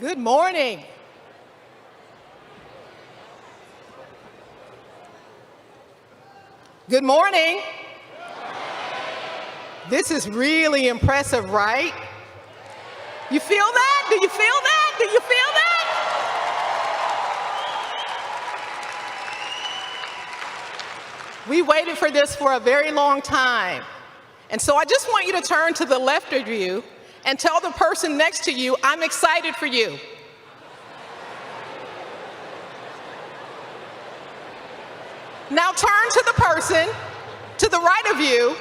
Good morning. Good morning. This is really impressive, right? You feel that? Do you feel that? Do you feel that? We waited for this for a very long time. And so I just want you to turn to the left of you and tell the person next to you, I'm excited for you. Now turn to the person to the right of you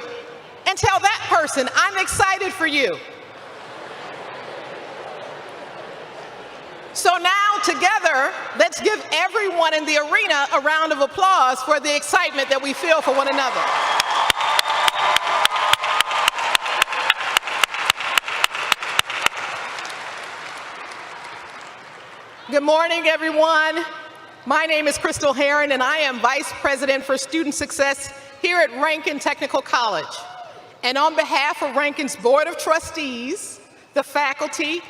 and tell that person, I'm excited for you. So now together, let's give everyone in the arena a round of applause for the excitement that we feel for one another. Good morning, everyone. My name is Crystal Heron, and I am Vice President for Student Success here at Ranken Technical College. And on behalf of Ranken's Board of Trustees, the faculty,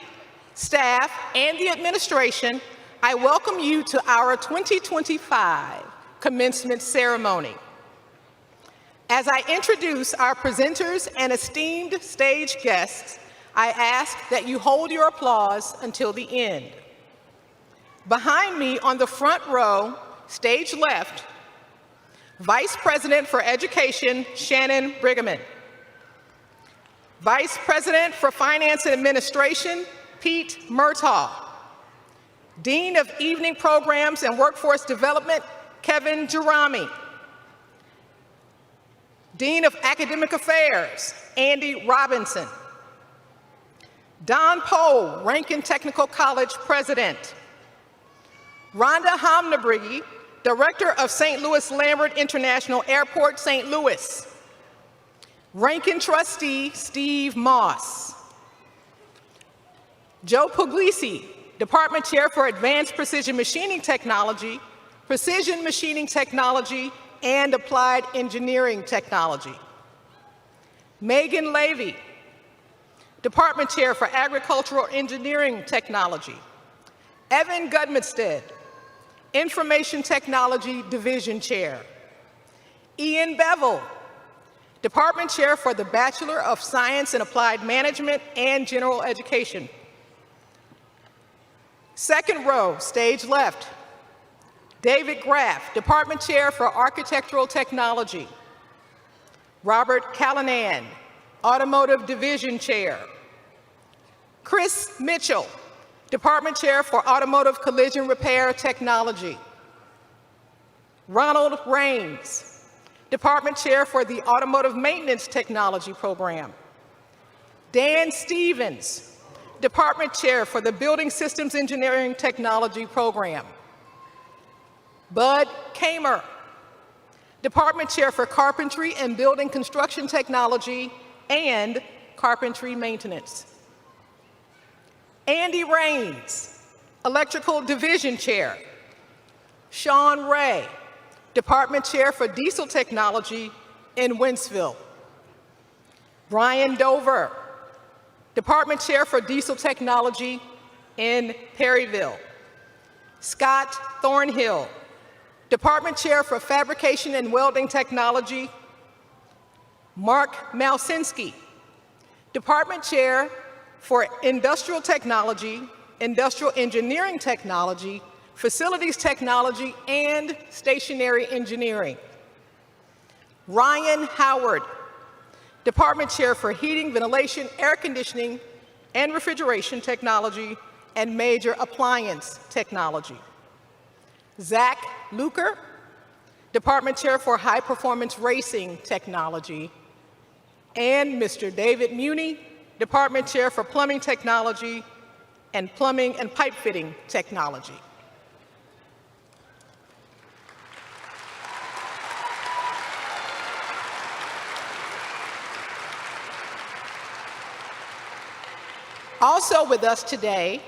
staff, and the administration, I welcome you to our 2025 Commencement Ceremony. As I introduce our presenters and esteemed stage guests, I ask that you hold your applause until the end. Behind me on the front row, stage left, Vice President for Education, Shannon Brigham. Vice President for Finance and Administration, Pete Murtaugh. Dean of Evening Programs and Workforce Development, Kevin Jerami. Dean of Academic Affairs, Andy Robinson. Don Poe, Ranken Technical College President. Rhonda Hamnabrigi, Director of St. Louis Lambert International Airport, St. Louis. Ranken Trustee, Steve Moss. Joe Puglisi, Department Chair for Advanced Precision Machining Technology, and Applied Engineering Technology. Megan Levy, Department Chair for Agricultural Engineering Technology. Evan Gudmedstead, Information Technology Division Chair. Ian Bevel, Department Chair for the Bachelor of Science in Applied Management and General Education. Second row, stage left, David Graff, Department Chair for Architectural Technology. Robert Callanan, Automotive Division Chair. Chris Mitchell, Department Chair for Automotive Collision Repair Technology. Ronald Raines, Department Chair for the Automotive Maintenance Technology Program. Dan Stevens, Department Chair for the Building Systems Engineering Technology Program. Bud Kamer, Department Chair for Carpentry and Building Construction Technology and Carpentry Maintenance. Andy Raines, Electrical Division Chair. Sean Ray, Department Chair for Diesel Technology in Wentzville. Brian Dover, Department Chair for Diesel Technology in Perryville. Scott Thornhill, Department Chair for Fabrication and Welding Technology. Mark Malsinski, Department Chair for Industrial Technology, Industrial Engineering Technology, Facilities Technology, and Stationary Engineering. Ryan Howard, Department Chair for Heating, Ventilation, Air Conditioning, and Refrigeration Technology, and Major Appliance Technology. Zach Luker, Department Chair for High Performance Racing Technology, and Mr. David Muni, Department Chair for Plumbing Technology and Plumbing and Pipe Fitting Technology. Also with us today,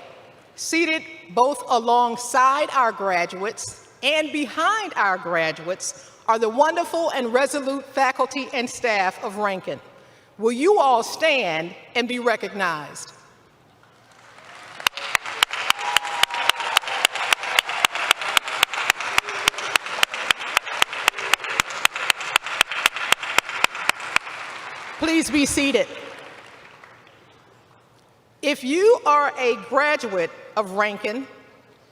seated both alongside our graduates and behind our graduates, are the wonderful and resolute faculty and staff of Ranken. Will you all stand and be recognized? Please be seated. If you are a graduate of Ranken,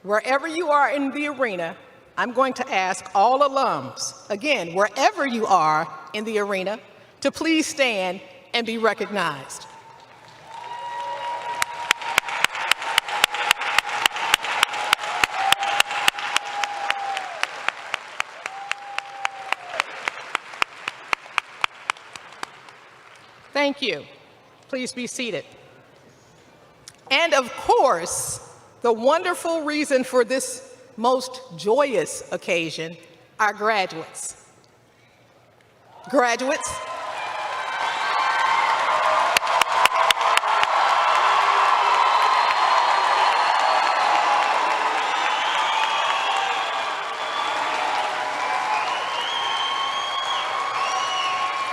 wherever you are in the arena, I'm going to ask all alums, again, wherever you are in the arena, to please stand and be recognized. Thank you. Please be seated. And of course, the wonderful reason for this most joyous occasion, our graduates. Graduates,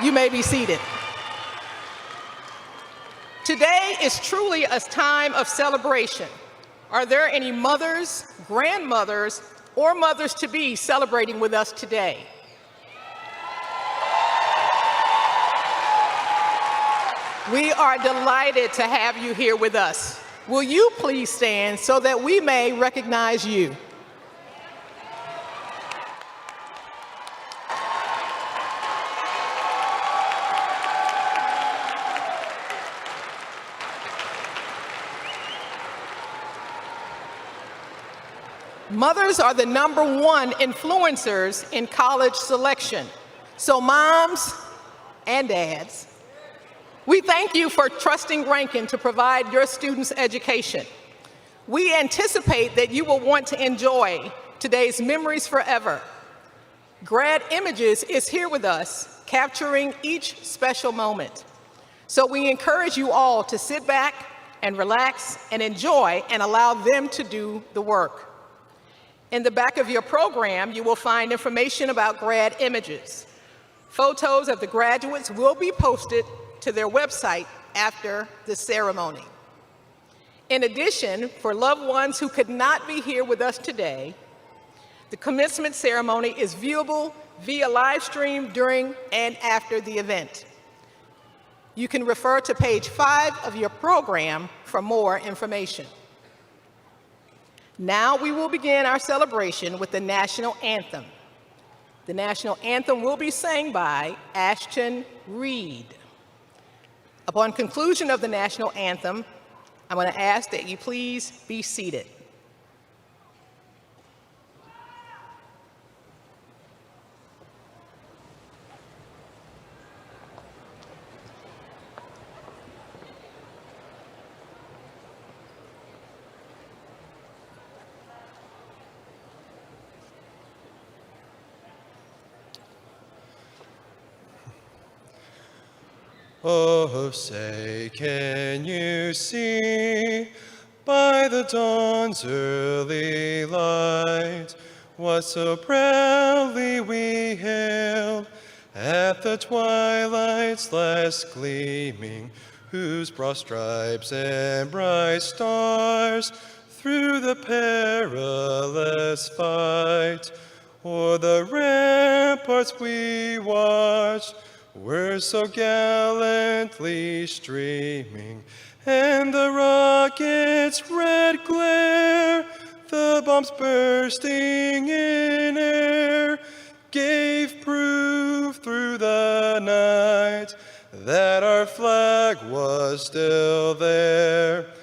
you may be seated. Today is truly a time of celebration. Are there any mothers, grandmothers, or mothers-to-be celebrating with us today? We are delighted to have you here with us. Will you please stand so that we may recognize you? Mothers are the #1 influencers in college selection. So moms and dads, we thank you for trusting Ranken to provide your students education. We anticipate that you will want to enjoy today's Memories Forever. Grad Images is here with us, capturing each special moment. So we encourage you all to sit back and relax and enjoy and allow them to do the work. In the back of your program, you will find information about Grad Images. Photos of the graduates will be posted to their website after the ceremony. In addition, for loved ones who could not be here with us today, the commencement ceremony is viewable via live stream during and after the event. You can refer to page 5 of your program for more information. Now we will begin our celebration with the national anthem. The national anthem will be sang by Ashton Reed. Upon conclusion of the national anthem, I'm going to ask that you please be seated. Oh, say, can you see by the dawn's early light what so proudly we hailed at the twilight's last gleaming, whose broad stripes and bright stars through the perilous fight o'er the ramparts we watched were so gallantly streaming, and the rocket's red glare, the bombs bursting in air, gave proof through the night that our flag was still there.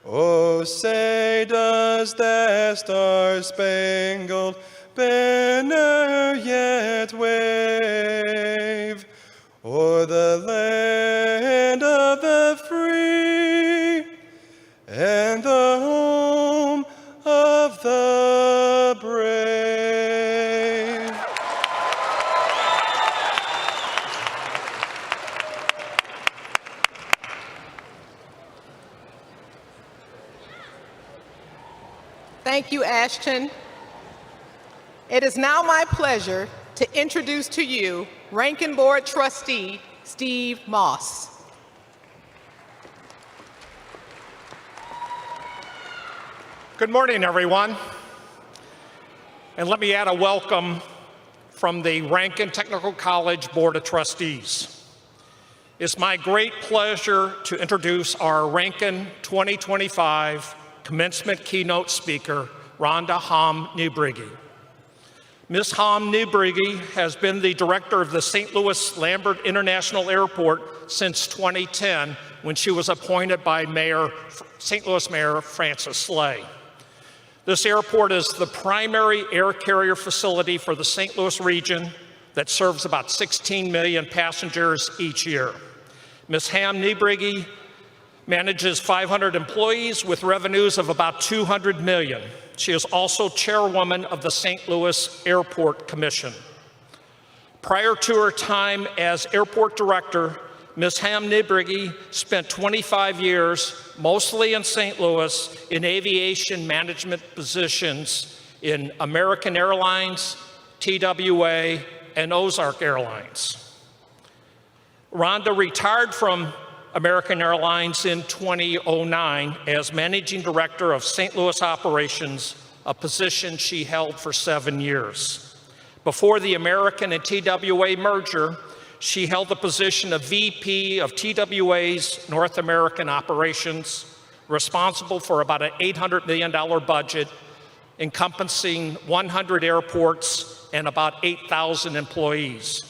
Oh, say, does that star-spangled banner yet wave o'er the land of the free and the home of the brave? Thank you, Ashton. It is now my pleasure to introduce to you Ranken Board Trustee Steve Moss. Good morning, everyone. And let me add a welcome from the Ranken Technical College Board of Trustees. It's my great pleasure to introduce our Ranken 2025 Commencement Keynote speaker, Rhonda Hamm-Neubrigge. Ms. Hamm-Neubrigge has been the director of the St. Louis Lambert International Airport since 2010, when she was appointed by St. Louis Mayor Francis Slay. This airport is the primary air carrier facility for the St. Louis region that serves about 16 million passengers each year. Ms. Hamm-Neubrigge manages 500 employees with revenues of about $200 million. She is also chairwoman of the St. Louis Airport Commission. Prior to her time as airport director, Ms. Hamm-Neubrigge spent 25 years, mostly in St. Louis, in aviation management positions in American Airlines, TWA, and Ozark Airlines. Rhonda retired from American Airlines in 2009 as managing director of St. Louis operations, a position she held for 7 years. Before the American and TWA merger, she held the position of VP of TWA's North American operations, responsible for about an $800 million budget, encompassing 100 airports and about 8,000 employees.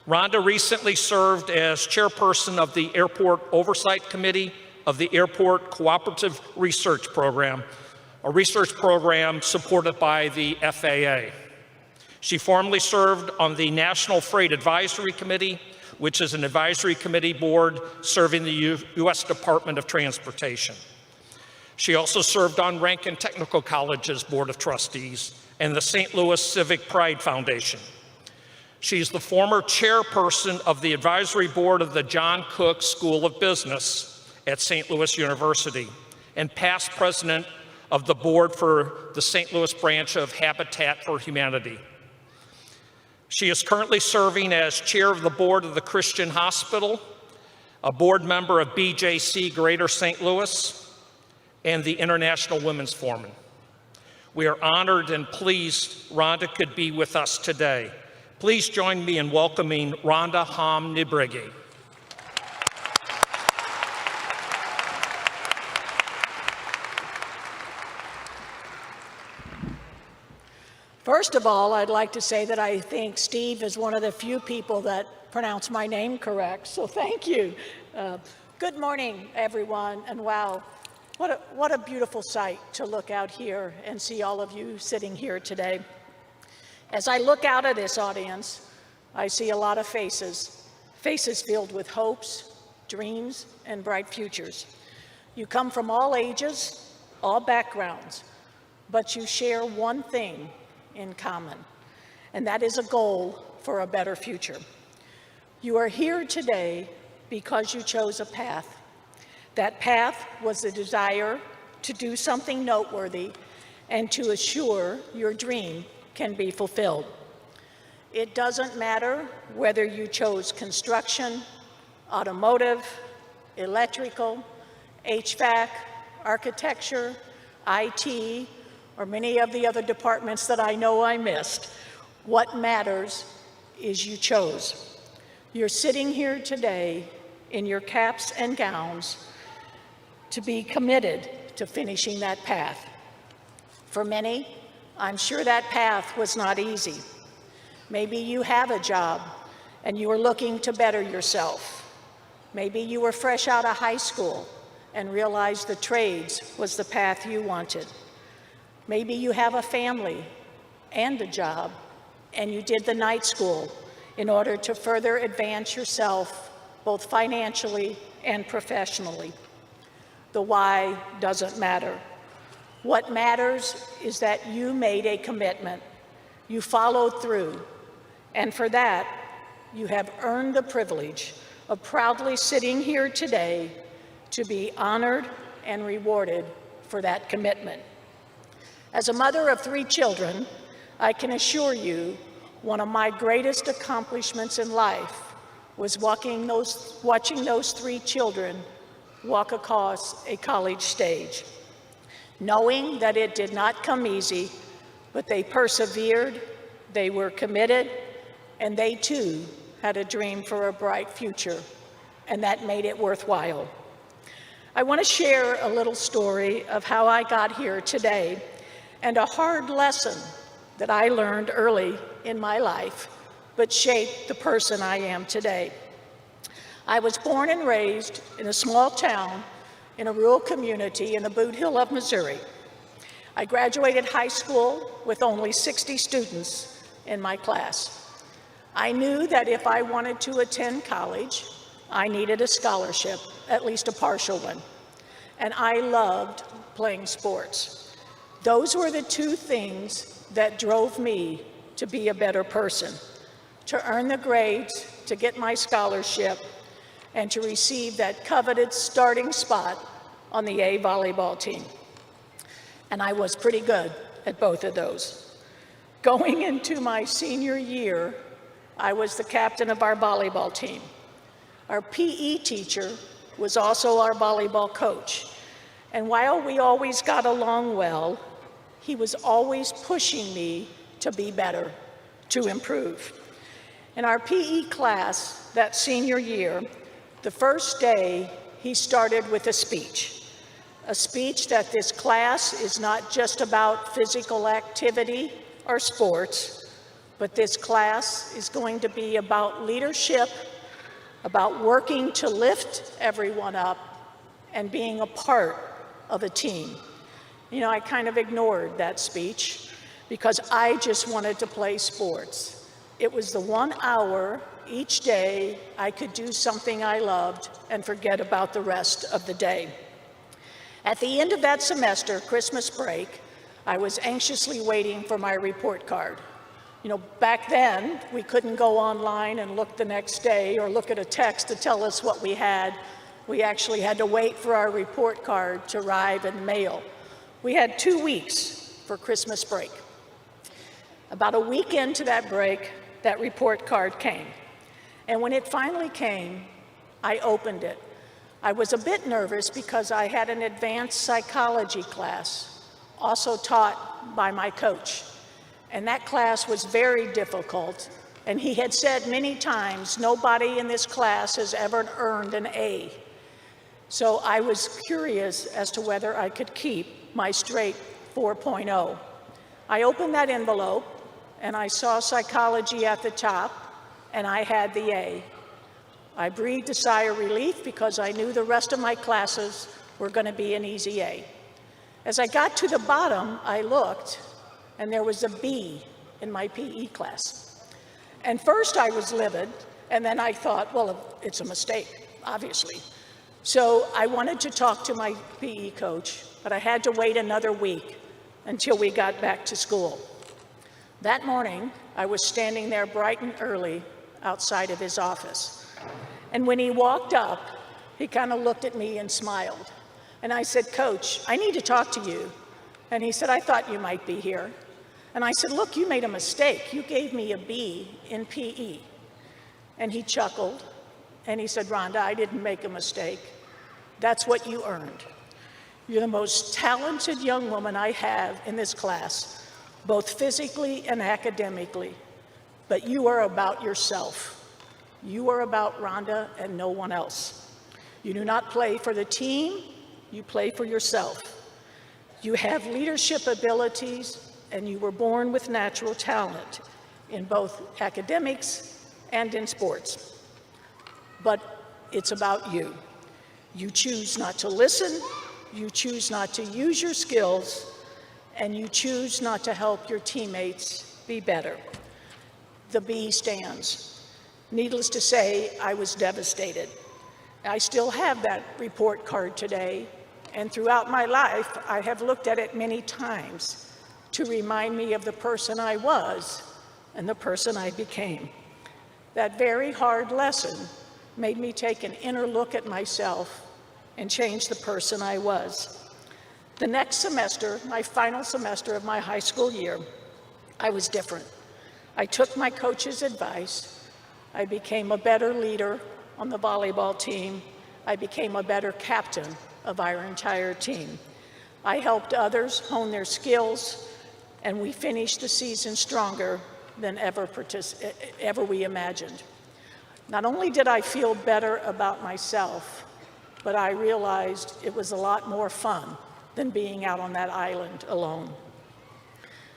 Rhonda recently served as chairperson of the Airport Oversight Committee of the Airport Cooperative Research Program, a research program supported by the FAA. She formerly served on the National Freight Advisory Committee, which is an advisory committee board serving the U.S. Department of Transportation. She also served on Ranken Technical College's Board of Trustees and the St. Louis Civic Pride Foundation. She's the former chairperson of the advisory board of the John Cook School of Business at St. Louis University and past president of the board for the St. Louis branch of Habitat for Humanity. She is currently serving as chair of the board of the Christian Hospital, a board member of BJC Greater St. Louis, and the International Women's Forum. We are honored and pleased Rhonda could be with us today. Please join me in welcoming Rhonda Hamm-Neubrigge. First of all, I'd like to say that I think Steve is one of the few people that pronounce my name correct, so thank you. Good morning, everyone, and wow, what a beautiful sight to look out here and see all of you sitting here today. As I look out at this audience, I see a lot of faces filled with hopes, dreams, and bright futures. You come from all ages, all backgrounds, but you share one thing in common, and that is a goal for a better future. You are here today because you chose a path. That path was the desire to do something noteworthy and to assure your dream can be fulfilled. It doesn't matter whether you chose construction, automotive, electrical, HVAC, architecture, IT, or many of the other departments that I know I missed. What matters is you chose. You're sitting here today in your caps and gowns to be committed to finishing that path. For many, I'm sure that path was not easy. Maybe you have a job and you are looking to better yourself. Maybe you were fresh out of high school and realized the trades was the path you wanted. Maybe you have a family and a job, and you did the night school in order to further advance yourself, both financially and professionally. The why doesn't matter. What matters is that you made a commitment, you followed through, and for that, you have earned the privilege of proudly sitting here today to be honored and rewarded for that commitment. As a mother of 3 children, I can assure you one of my greatest accomplishments in life was watching those 3 children walk across a college stage. Knowing that it did not come easy, but they persevered, they were committed, and they too had a dream for a bright future, and that made it worthwhile. I want to share a little story of how I got here today and a hard lesson that I learned early in my life, but shaped the person I am today. I was born and raised in a small town in a rural community in the Boot Heel of Missouri. I graduated high school with only 60 students in my class. I knew that if I wanted to attend college, I needed a scholarship, at least a partial one. And I loved playing sports. Those were the two things that drove me to be a better person, to earn the grades, to get my scholarship, and to receive that coveted starting spot on the A volleyball team. And I was pretty good at both of those. Going into my senior year, I was the captain of our volleyball team. Our PE teacher was also our volleyball coach. And while we always got along well, he was always pushing me to be better, to improve. In our PE class that senior year, the first day, he started with a speech that this class is not just about physical activity or sports, but this class is going to be about leadership, about working to lift everyone up, and being a part of a team. You know, I kind of ignored that speech because I just wanted to play sports. It was the 1 hour each day I could do something I loved and forget about the rest of the day. At the end of that semester, Christmas break, I was anxiously waiting for my report card. You know, back then, we couldn't go online and look the next day or look at a text to tell us what we had. We actually had to wait for our report card to arrive in the mail. We had 2 weeks for Christmas break. About a week into that break, that report card came. And when it finally came, I opened it. I was a bit nervous because I had an advanced psychology class, also taught by my coach. And that class was very difficult. And he had said many times, nobody in this class has ever earned an A. So I was curious as to whether I could keep my straight 4.0. I opened that envelope and I saw psychology at the top, and I had the A. I breathed a sigh of relief because I knew the rest of my classes were going to be an easy A. As I got to the bottom, I looked, and there was a B in my PE class. And first I was livid, and then I thought, well, it's a mistake, obviously. So I wanted to talk to my PE coach, but I had to wait another week until we got back to school. That morning, I was standing there bright and early outside of his office. And when he walked up, he kind of looked at me and smiled. And I said, Coach, I need to talk to you. And he said, I thought you might be here. And I said, look, you made a mistake. You gave me a B in PE. And he chuckled, and he said, Rhonda, I didn't make a mistake. That's what you earned. You're the most talented young woman I have in this class, both physically and academically. But you are about yourself. You are about Rhonda and no one else. You do not play for the team, you play for yourself. You have leadership abilities, and you were born with natural talent in both academics and in sports. But it's about you. You choose not to listen, you choose not to use your skills, and you choose not to help your teammates be better. The B stands. Needless to say, I was devastated. I still have that report card today, and throughout my life, I have looked at it many times to remind me of the person I was and the person I became. That very hard lesson made me take an inner look at myself and change the person I was. The next semester, my final semester of my high school year, I was different. I took my coach's advice. I became a better leader on the volleyball team. I became a better captain of our entire team. I helped others hone their skills, and we finished the season stronger than ever we imagined. Not only did I feel better about myself, but I realized it was a lot more fun than being out on that island alone.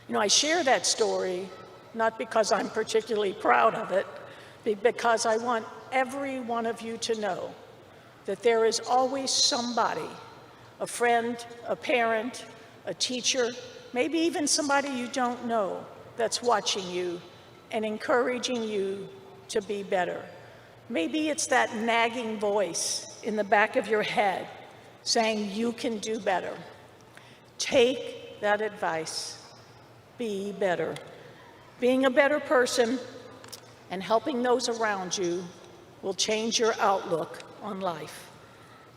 You know, I share that story not because I'm particularly proud of it, but because I want every one of you to know that there is always somebody, a friend, a parent, a teacher, maybe even somebody you don't know, that's watching you and encouraging you to be better. Maybe it's that nagging voice in the back of your head saying you can do better. Take that advice. Be better. Being a better person and helping those around you will change your outlook on life.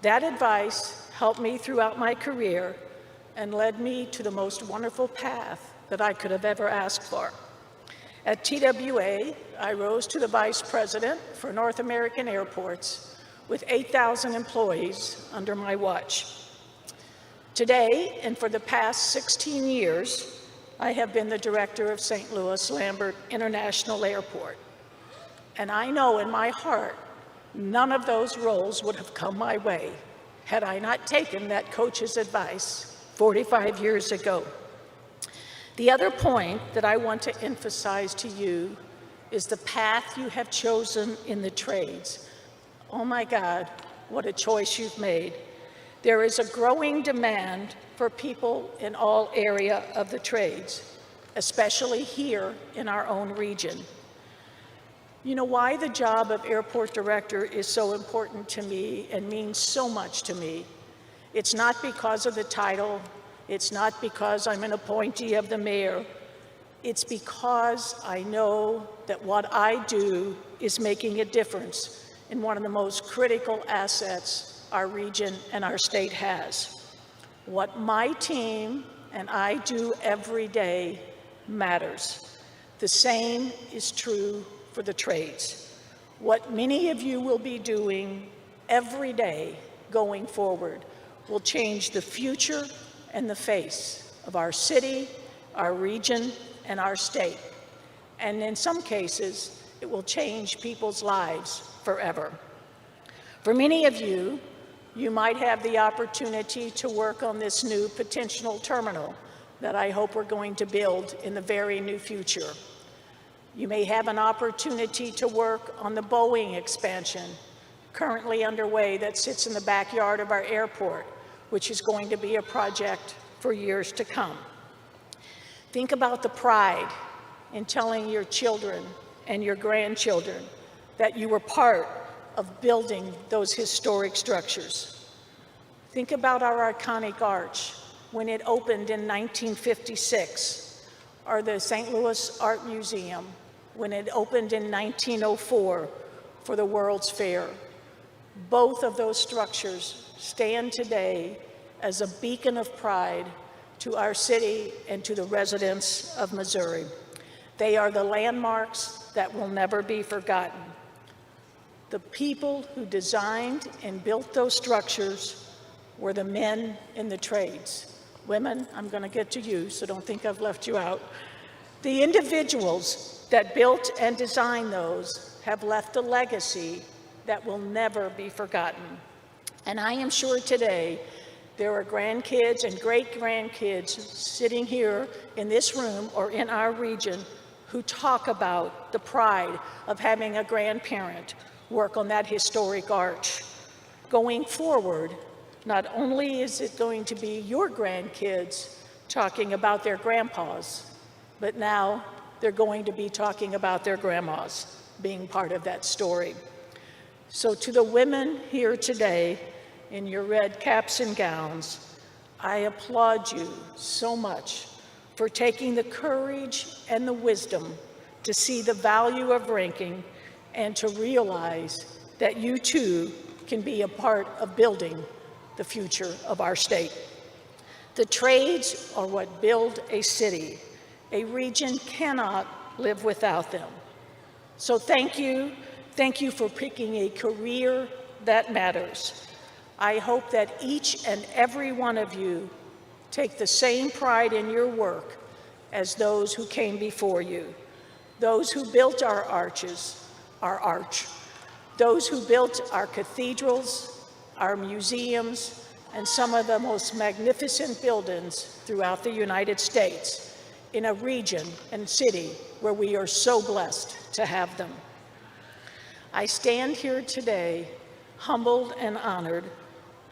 That advice helped me throughout my career and led me to the most wonderful path that I could have ever asked for. At TWA, I rose to the vice president for North American airports with 8,000 employees under my watch. Today, and for the past 16 years, I have been the director of St. Louis Lambert International Airport. And I know in my heart, none of those roles would have come my way had I not taken that coach's advice 45 years ago. The other point that I want to emphasize to you is the path you have chosen in the trades. Oh my God, what a choice you've made. There is a growing demand for people in all areas of the trades, especially here in our own region. You know why the job of airport director is so important to me and means so much to me? It's not because of the title. It's not because I'm an appointee of the mayor. It's because I know that what I do is making a difference in one of the most critical assets our region and our state has. What my team and I do every day matters. The same is true for the trades. What many of you will be doing every day going forward will change the future and the face of our city, our region, and our state. And in some cases, it will change people's lives forever. For many of you, you might have the opportunity to work on this new potential terminal that I hope we're going to build in the very near future. You may have an opportunity to work on the Boeing expansion currently underway that sits in the backyard of our airport, which is going to be a project for years to come. Think about the pride in telling your children and your grandchildren that you were part of building those historic structures. Think about our iconic arch when it opened in 1956, or the St. Louis Art Museum when it opened in 1904 for the World's Fair. Both of those structures stand today as a beacon of pride to our city and to the residents of Missouri. They are the landmarks that will never be forgotten. The people who designed and built those structures were the men in the trades. Women, I'm going to get to you, so don't think I've left you out. The individuals that built and designed those have left a legacy that will never be forgotten. And I am sure today there are grandkids and great-grandkids sitting here in this room or in our region who talk about the pride of having a grandparent work on that historic arch. Going forward, not only is it going to be your grandkids talking about their grandpas, but now they're going to be talking about their grandmas being part of that story. So to the women here today in your red caps and gowns, I applaud you so much for taking the courage and the wisdom to see the value of ranking and to realize that you too can be a part of building the future of our state. The trades are what build a city. A region cannot live without them. So thank you for picking a career that matters. I hope that each and every one of you take the same pride in your work as those who came before you, those who built our arches, our arch, those who built our cathedrals, our museums, and some of the most magnificent buildings throughout the United States in a region and city where we are so blessed to have them. I stand here today humbled and honored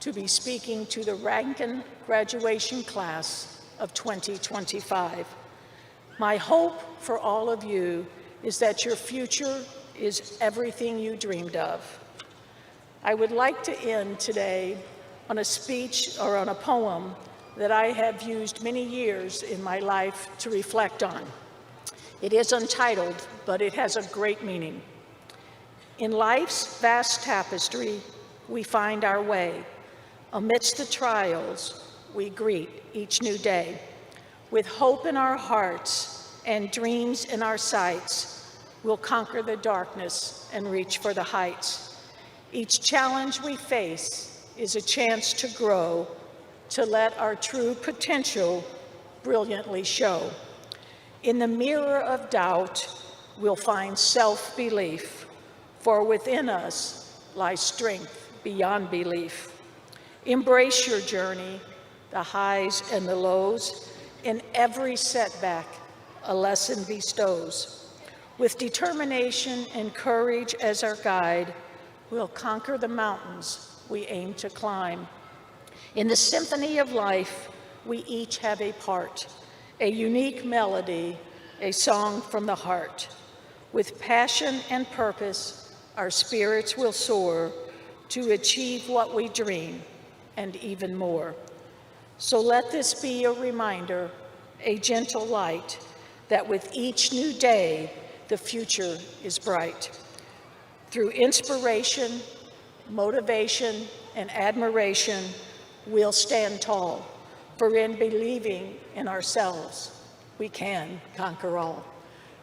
to be speaking to the Ranken graduation class of 2025. My hope for all of you is that your future is everything you dreamed of. I would like to end today on a speech or on a poem that I have used many years in my life to reflect on. It is untitled, but it has a great meaning. In life's vast tapestry, we find our way. Amidst the trials, we greet each new day. With hope in our hearts and dreams in our sights, we'll conquer the darkness and reach for the heights. Each challenge we face is a chance to grow, to let our true potential brilliantly show. In the mirror of doubt, we'll find self-belief, for within us lies strength beyond belief. Embrace your journey, the highs and the lows. In every setback, a lesson bestows. With determination and courage as our guide, we'll conquer the mountains we aim to climb. In the symphony of life, we each have a part, a unique melody, a song from the heart. With passion and purpose, our spirits will soar to achieve what we dream and even more. So let this be a reminder, a gentle light, that with each new day, the future is bright. Through inspiration, motivation, and admiration, we'll stand tall, for in believing in ourselves, we can conquer all.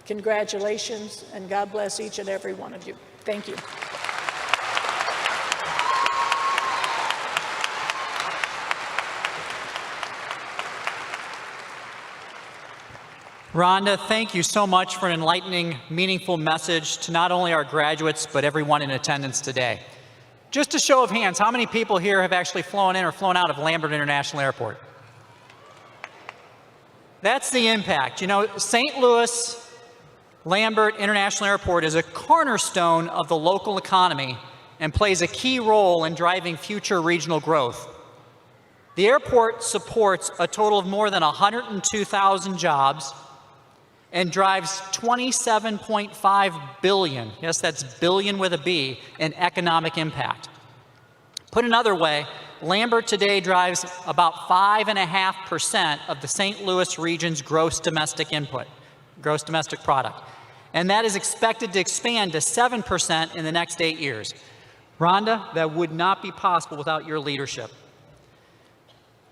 Congratulations, and God bless each and every one of you. Thank you. Rhonda, thank you so much for an enlightening, meaningful message to not only our graduates, but everyone in attendance today. Just a show of hands, how many people here have actually flown in or flown out of Lambert International Airport? That's the impact. You know, St. Louis Lambert International Airport is a cornerstone of the local economy and plays a key role in driving future regional growth. The airport supports a total of more than 102,000 jobs and drives $27.5 billion, yes, that's billion with a B, in economic impact. Put another way, Lambert today drives about 5.5% of the St. Louis region's gross domestic product. And that is expected to expand to 7% in the next 8 years. Rhonda, that would not be possible without your leadership.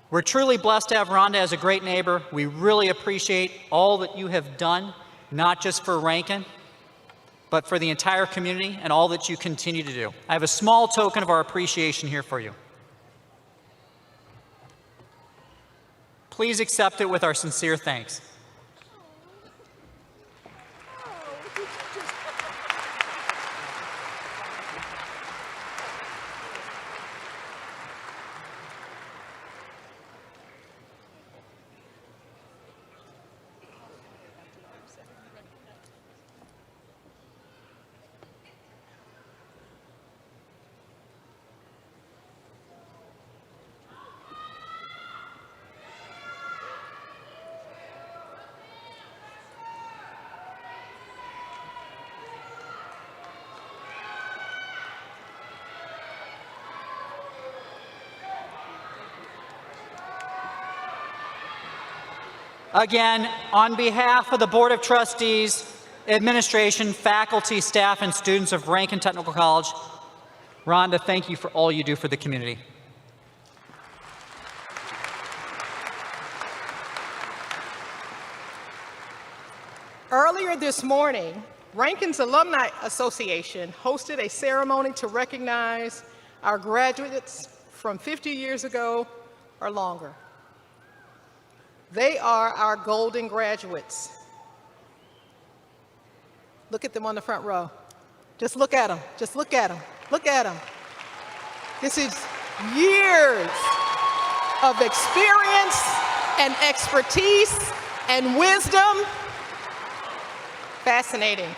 We're truly blessed to have Rhonda as a great neighbor. We really appreciate all that you have done, not just for Ranken, but for the entire community and all that you continue to do. I have a small token of our appreciation here for you. Please accept it with our sincere thanks. Again, on behalf of the Board of Trustees, administration, faculty, staff, and students of Ranken Technical College, Rhonda, thank you for all you do for the community. Earlier this morning, Ranken's Alumni Association hosted a ceremony to recognize our graduates from 50 years ago or longer. They are our golden graduates. Look at them on the front row. Just look at them. Just look at them. Look at them. This is years of experience and expertise and wisdom. Fascinating.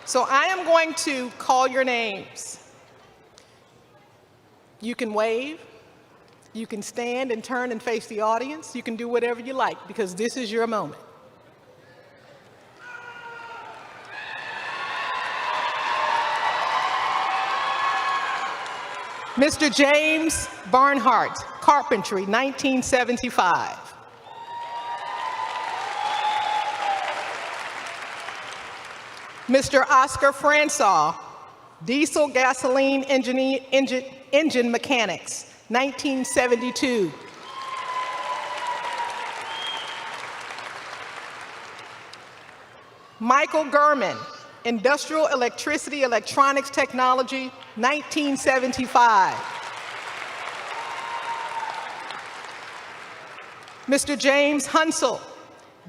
So I am going to call your names. You can wave. You can stand and turn and face the audience. You can do whatever you like because this is your moment. Mr. James Barnhart, Carpentry, 1975. Mr. Oscar Fransaw, Diesel Gasoline Engine Mechanics, 1972. Michael Gurman, Industrial Electricity Electronics Technology, 1975. Mr. James Hunsel,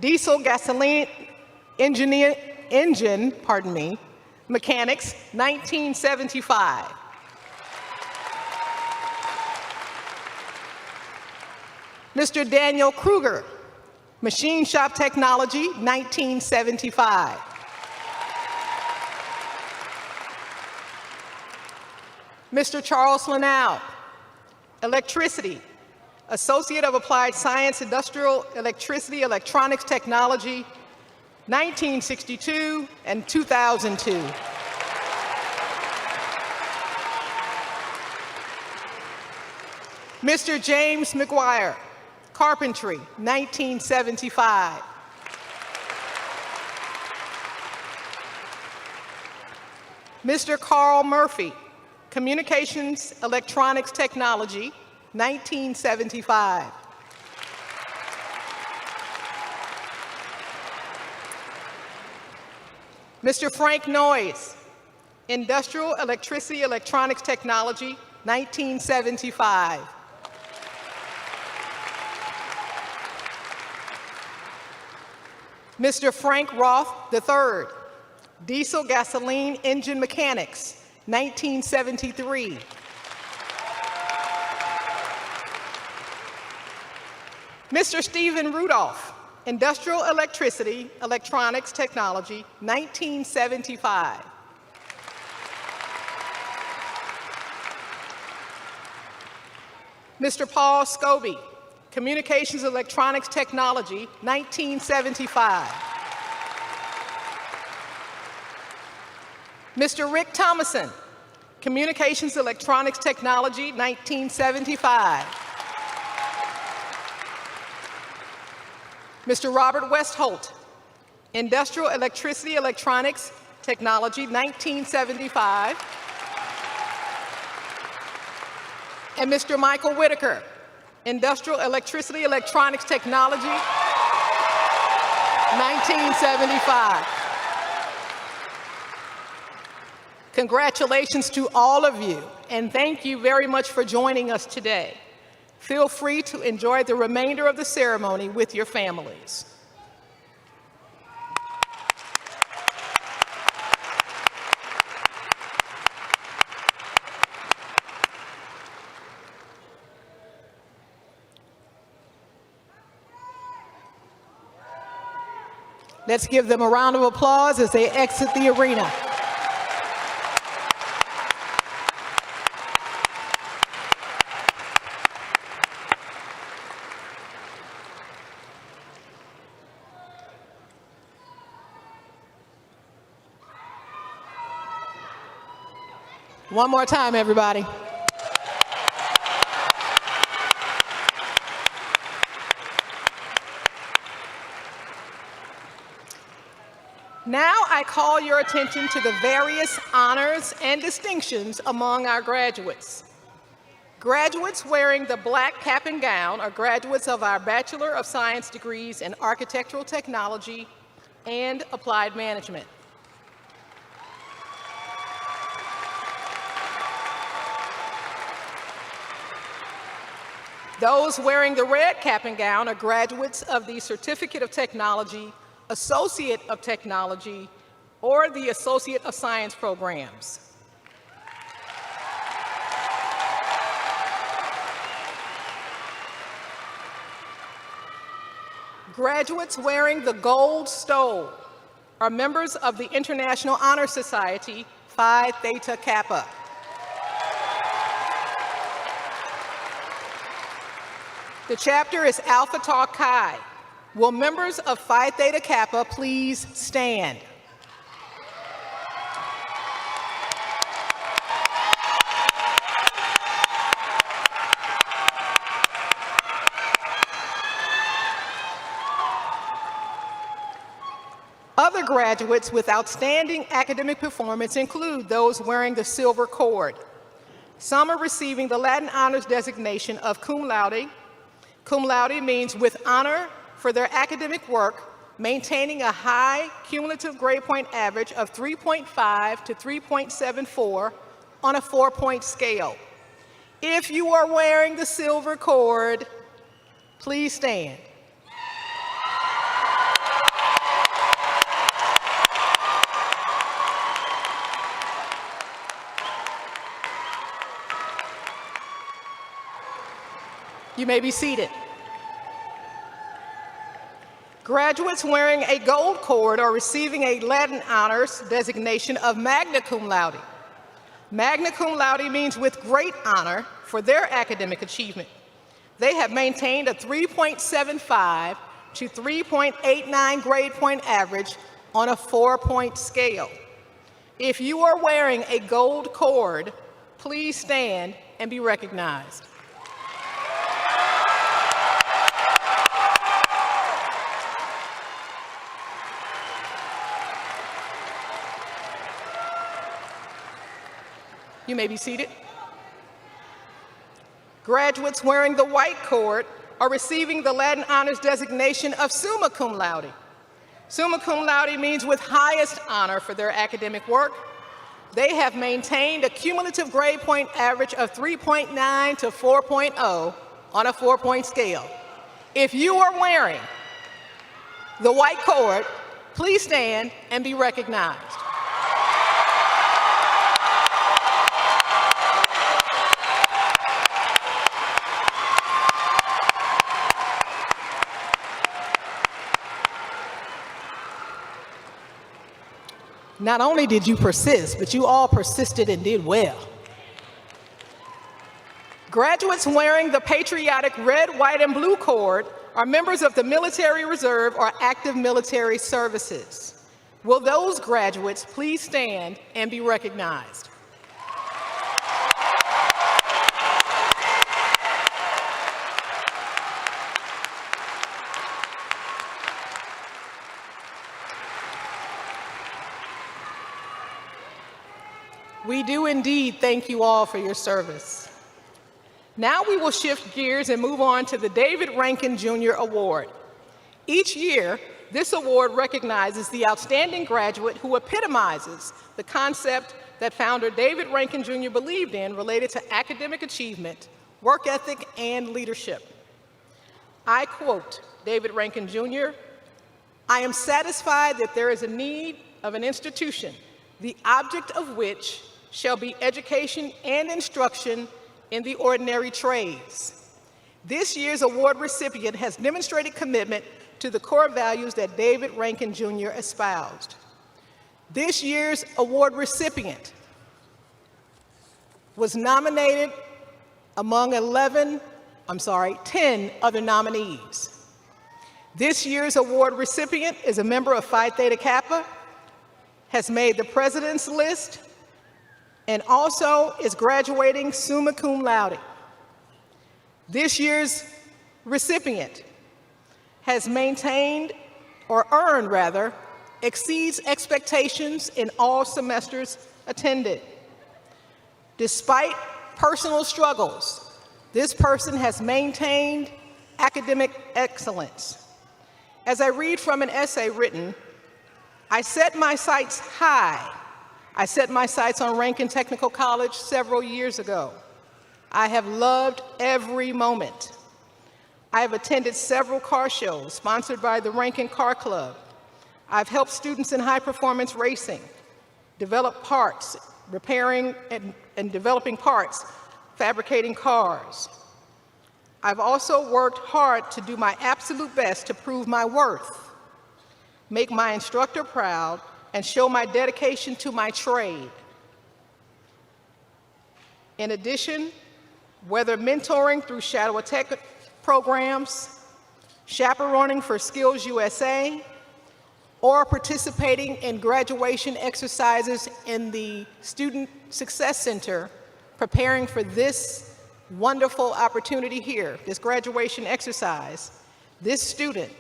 Diesel Gasoline Engine Mechanics, 1975. Mr. Daniel Kruger, Machine Shop Technology, 1975. Mr. Charles Lanau, Electricity, Associate of Applied Science, Industrial Electricity Electronics Technology, 1962 and 2002. Mr. James McGuire, Carpentry, 1975. Mr. Carl Murphy, Communications Electronics Technology, 1975. Mr. Frank Noyes, Industrial Electricity Electronics Technology, 1975. Mr. Frank Roth III, Diesel Gasoline Engine Mechanics, 1973. Mr. Stephen Rudolph, Industrial Electricity Electronics Technology, 1975. Mr. Paul Scobie, Communications Electronics Technology, 1975. Mr. Rick Thomason, Communications Electronics Technology, 1975. Mr. Robert Westholt, Industrial Electricity Electronics Technology, 1975. And Mr. Michael Whitaker, Industrial Electricity Electronics Technology, 1975. Congratulations to all of you, and thank you very much for joining us today. Feel free to enjoy the remainder of the ceremony with your families. Let's give them a round of applause as they exit the arena. One more time, everybody. Now I call your attention to the various honors and distinctions among our graduates. Graduates wearing the black cap and gown are graduates of our Bachelor of Science degrees in Architectural Technology and Applied Management. Those wearing the red cap and gown are graduates of the Certificate of Technology, Associate of Technology, or the Associate of Science programs. Graduates wearing the gold stole are members of the International Honor Society, Phi Theta Kappa. The chapter is Alpha Tau Chi. Will members of Phi Theta Kappa please stand? Other graduates with outstanding academic performance include those wearing the silver cord. Some are receiving the Latin honors designation of cum laude. Cum laude means with honor for their academic work, maintaining a high cumulative grade point average of 3.5 to 3.74 on a 4-point scale. If you are wearing the silver cord, please stand. You may be seated. Graduates wearing a gold cord are receiving a Latin honors designation of magna cum laude. Magna cum laude means with great honor for their academic achievement. They have maintained a 3.75 to 3.89 grade point average on a 4-point scale. If you are wearing a gold cord, please stand and be recognized. You may be seated. Graduates wearing the white cord are receiving the Latin honors designation of summa cum laude. Summa cum laude means with highest honor for their academic work. They have maintained a cumulative grade point average of 3.9 to 4.0 on a 4-point scale. If you are wearing the white cord, please stand and be recognized. Not only did you persist, but you all persisted and did well. Graduates wearing the patriotic red, white, and blue cord are members of the Military Reserve or active military services. Will those graduates please stand and be recognized? We do indeed thank you all for your service. Now we will shift gears and move on to the David Ranken Jr. Award. Each year, this award recognizes the outstanding graduate who epitomizes the concept that founder David Ranken Jr. believed in related to academic achievement, work ethic, and leadership. I quote David Ranken Jr., "I am satisfied that there is a need of an institution, the object of which shall be education and instruction in the ordinary trades. This year's award recipient has demonstrated commitment to the core values that David Ranken Jr. espoused." This year's award recipient was nominated among 10 other nominees. This year's award recipient is a member of Phi Theta Kappa, has made the president's list, and also is graduating summa cum laude. This year's recipient has maintained, or earned rather, exceeds expectations in all semesters attended. Despite personal struggles, this person has maintained academic excellence. As I read from an essay written, "I set my sights high. I set my sights on Ranken Technical College several years ago. I have loved every moment. I have attended several car shows sponsored by the Ranken Car Club. I've helped students in high-performance racing develop parts, repairing and developing parts, fabricating cars. I've also worked hard to do my absolute best to prove my worth, make my instructor proud, and show my dedication to my trade. In addition, whether mentoring through Shadow Tech programs, chaperoning for Skills USA, or participating in graduation exercises in the Student Success Center, preparing for this wonderful opportunity here, this graduation exercise, this student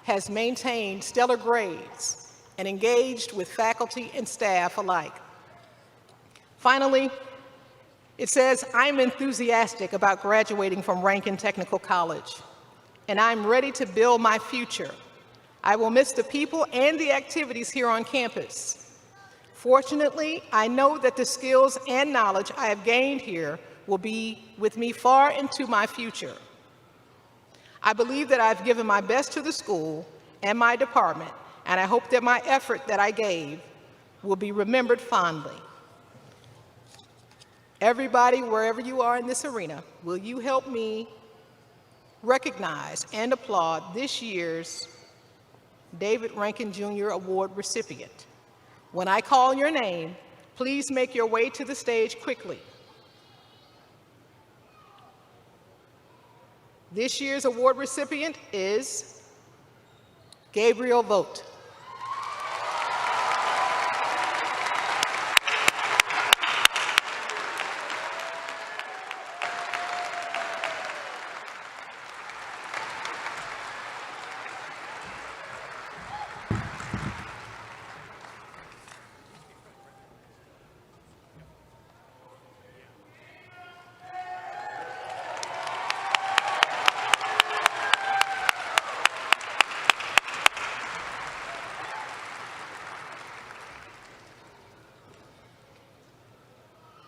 has maintained stellar grades and engaged with faculty and staff alike. Finally, it says, I'm enthusiastic about graduating from Ranken Technical College, and I'm ready to build my future. I will miss the people and the activities here on campus. Fortunately, I know that the skills and knowledge I have gained here will be with me far into my future. I believe that I've given my best to the school and my department, and I hope that my effort that I gave will be remembered fondly. Everybody, wherever you are in this arena, will you help me recognize and applaud this year's David Ranken Jr. Award recipient? When I call your name, please make your way to the stage quickly. This year's award recipient is Gabriel Vogt.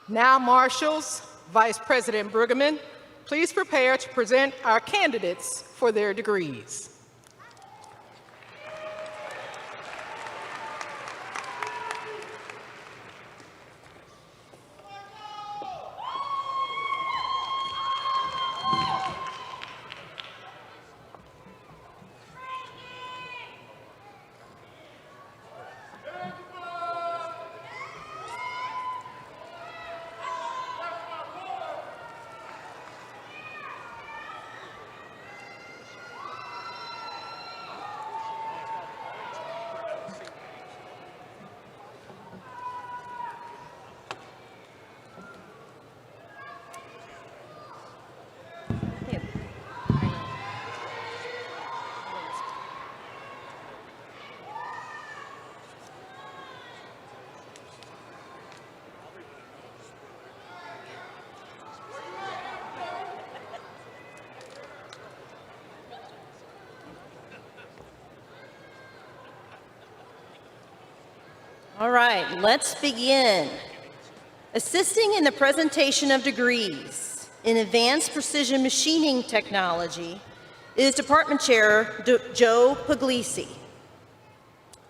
Now, Marshals, Vice President Brueggemann, please prepare to present our candidates for their degrees. All right, let's begin. Assisting in the presentation of degrees in advanced precision machining technology is Department Chair Joe Puglisi.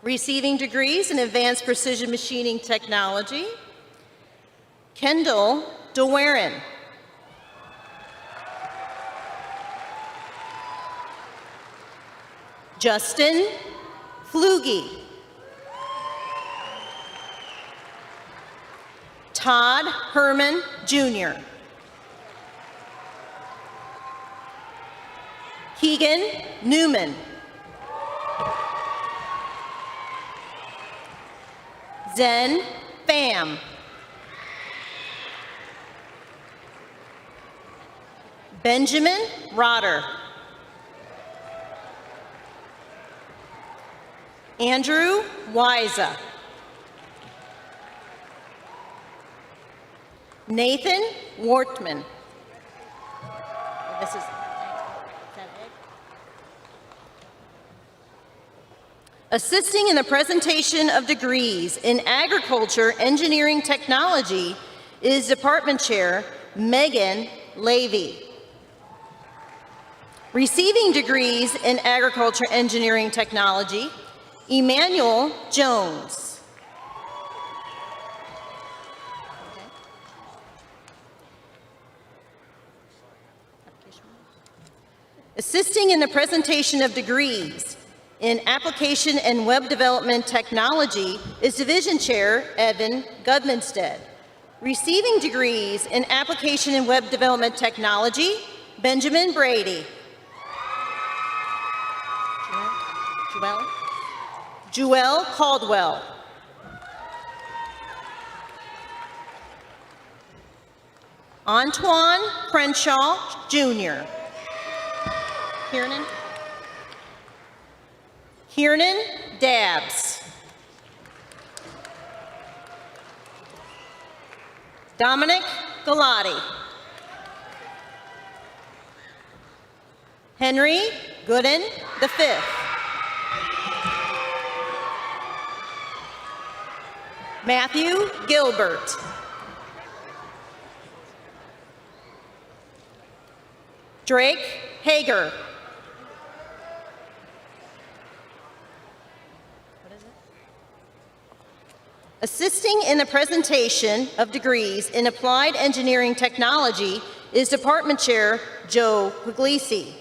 Receiving degrees in advanced precision machining technology, Kendall DeWaren. Justin Flugie. Todd Herman, Jr. Keegan Newman. Zen Pham. Benjamin Rotter. Andrew Wiza. Nathan Wortman. This is that it? Assisting in the presentation of degrees in agriculture, engineering, technology is Department Chair Megan Levy. Receiving degrees in agriculture, engineering, technology, Emmanuel Jones. Assisting in the presentation of degrees in Application and Web Development Technology is Division Chair Evan Gudmanstead. Receiving degrees in Application and Web Development Technology, Benjamin Brady. Joelle Caldwell. Antoine Crenshaw, Jr. Kiernan Dabbs. Dominic Galati. Henry Gooden V. Matthew Gilbert. Drake Hager. Assisting in the presentation of degrees in Applied Engineering Technology is Department Chair Joe Puglisi.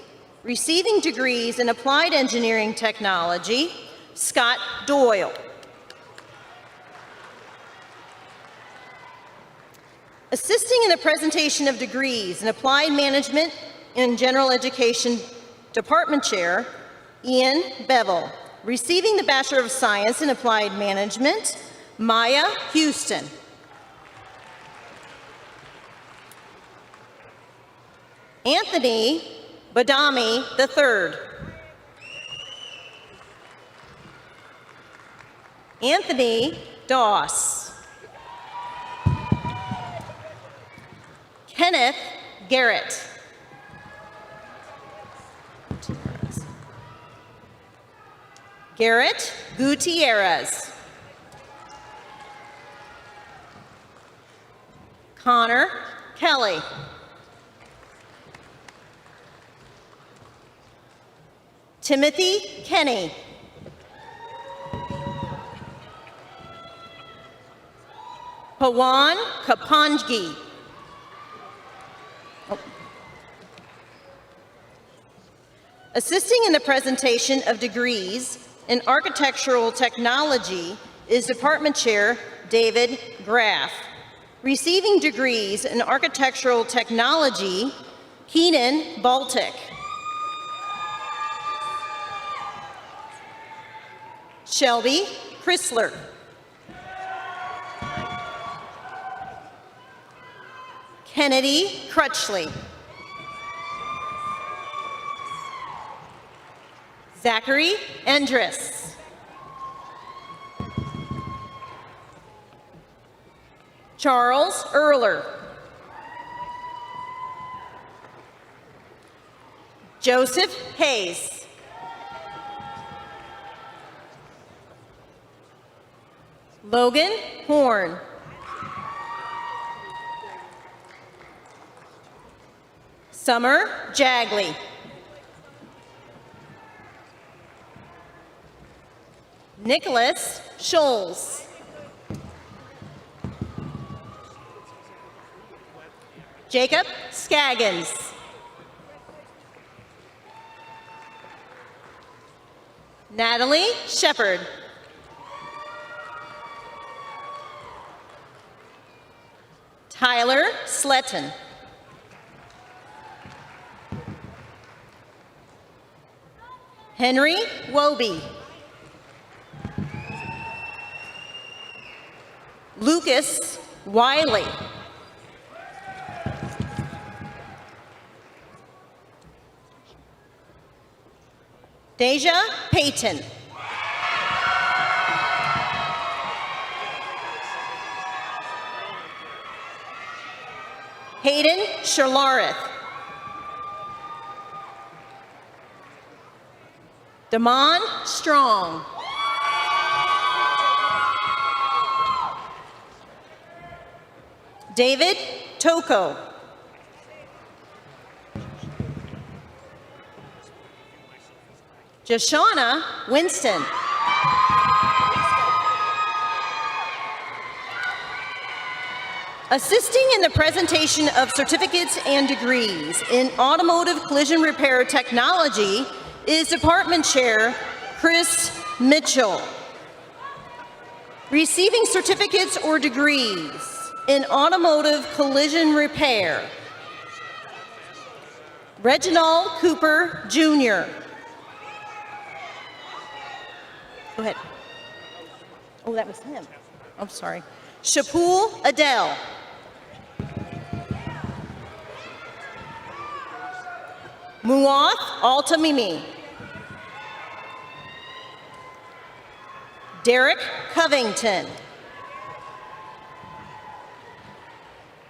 Receiving degrees in Applied Engineering Technology, Scott Doyle. Assisting in the presentation of degrees in Applied Management and General Education, Department Chair Ian Bevel. Receiving the Bachelor of Science in Applied Management, Maya Houston. Anthony Badami III. Anthony Doss. Kenneth Garrett. Garrett Gutierrez. Connor Kelly. Timothy Kenny. Pawan Kapangi. Assisting in the presentation of degrees in Architectural Technology is Department Chair David Graff. Receiving degrees in Architectural Technology, Keenan Baltic. Shelby Chrysler. Kennedy Crutchley. Zachary Endress. Charles Erler. Joseph Hayes. Logan Horn. Summer Jagley. Nicholas Scholes. Jacob Scaggins. Natalie Shepard. Tyler Sletton. Henry Wobie. Lucas Wiley. Deja Payton. Hayden Sherlareth. Damon Strong. David Toko. Joshana Winston. Assisting in the presentation of certificates and degrees in automotive collision repair technology is Department Chair Chris Mitchell. Receiving certificates or degrees in automotive collision repair, Reginald Cooper, Jr. Go ahead. Oh, that was him. I'm sorry. Shapul Adele. Muath Altamimi. Derek Covington.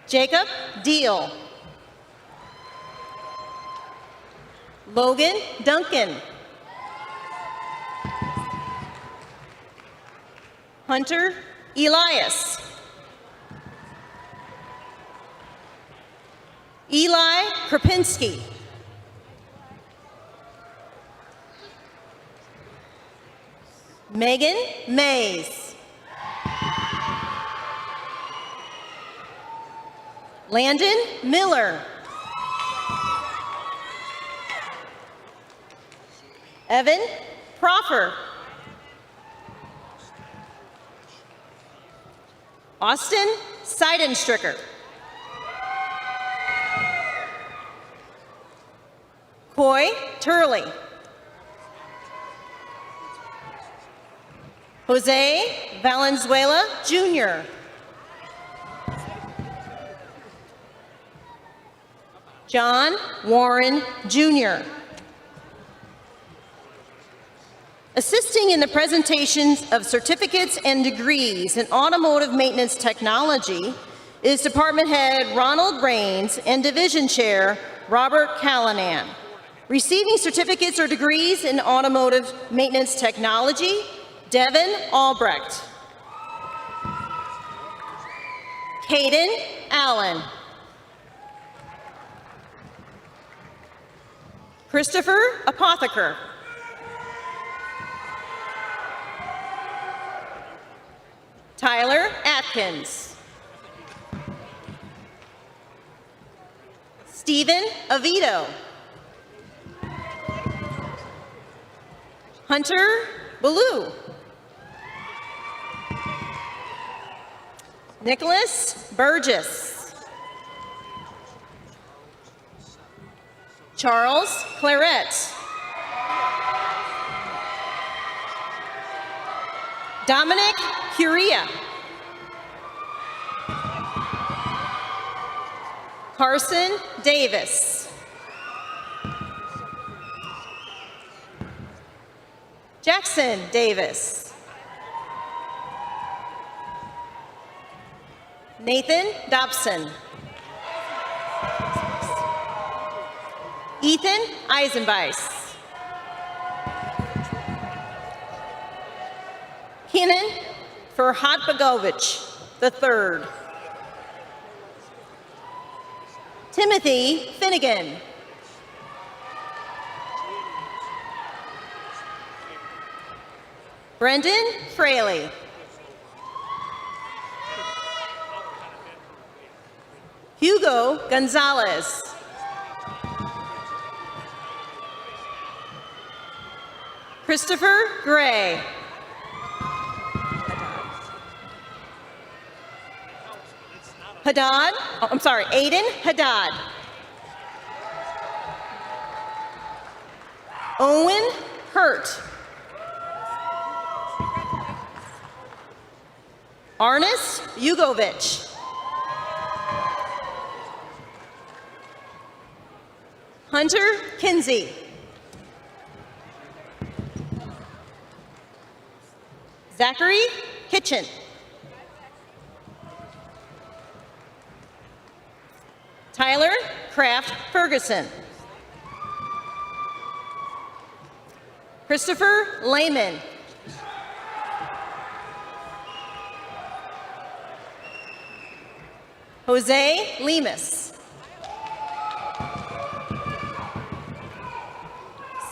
Jacob Deal. Logan Duncan. Hunter Elias. Eli Krapinski. Megan Mays. Landon Miller. Evan Proffer. Austin Seidenstricker. Coy Turley. Jose Valenzuela, Jr. John Warren, Jr. Assisting in the presentations of certificates and degrees in automotive maintenance technology is Department Head Ronald Rains and Division Chair Robert Callanan. Receiving certificates or degrees in automotive maintenance technology, Devin Albrecht. Caden Allen. Christopher Apotheker. Tyler Atkins. Stephen Avito. Hunter Ballou. Nicholas Burgess. Charles Claret. Dominic Curia. Carson Davis. Jackson Davis. Nathan Dobson. Ethan Eisenbeiss. Kenan Ferhatbagovich III. Timothy Finnegan. Brendan Fraley. Hugo Gonzalez. Christopher Gray. Aiden Haddad. Owen Hurt. Arnis Yugovich. Hunter Kinsey. Zachary Kitchen. Tyler Kraft Ferguson. Christopher Lehman. Jose Lemus.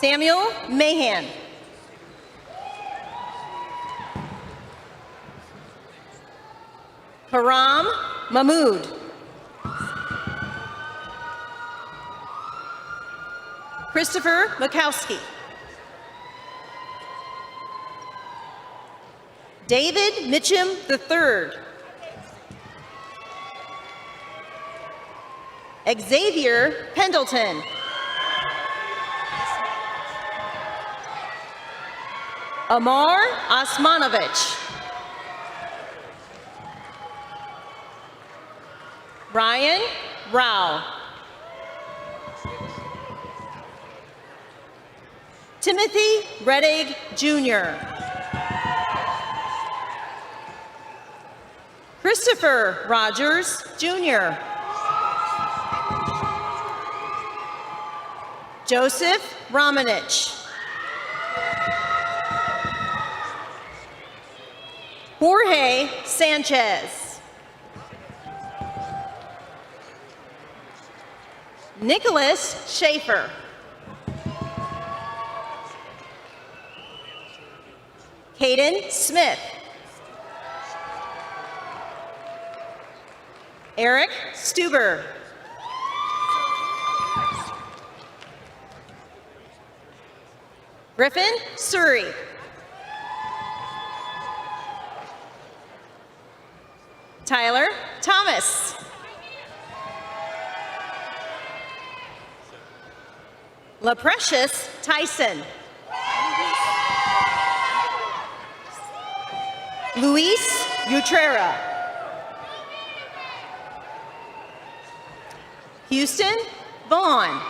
Samuel Mahan. Haram Mahmood. Christopher Makowski. David Mitchum III. Xavier Pendleton. Amar Osmanovich. Ryan Rao. Timothy Reddig Jr. Christopher Rogers Jr. Joseph Romanich. Jorge Sanchez. Nicholas Schaefer. Caden Smith. Eric Stuber. Griffin Surrey. Tyler Thomas. LaPrecious Tyson. Luis Utrera. Houston Vaughn.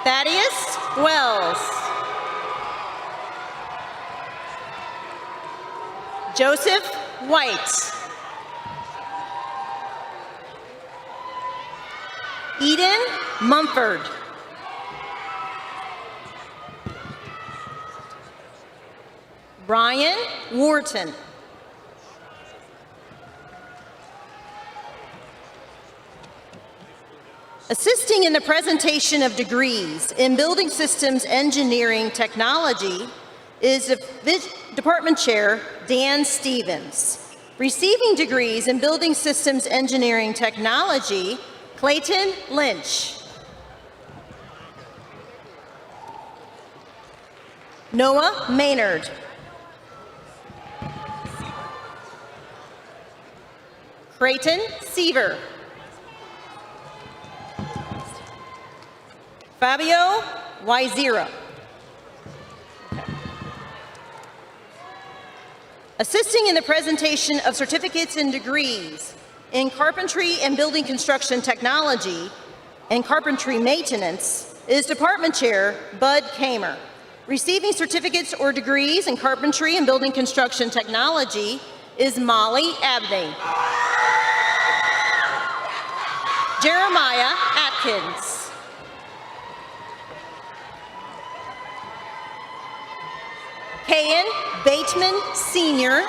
Thaddeus Wells. Joseph White. Eden Mumford. Brian Wharton. Assisting in the presentation of degrees in Building Systems Engineering Technology is Department Chair Dan Stevens. Receiving degrees in Building Systems Engineering Technology, Clayton Lynch. Noah Maynard. Creighton Seaver. Fabio Wyzera. Assisting in the presentation of certificates and degrees in Carpentry and Building Construction Technology and Carpentry Maintenance is Department Chair Bud Kamer. Receiving certificates or degrees in Carpentry and Building Construction Technology is Molly Abney. Jeremiah Atkins. Kayan Bateman Sr.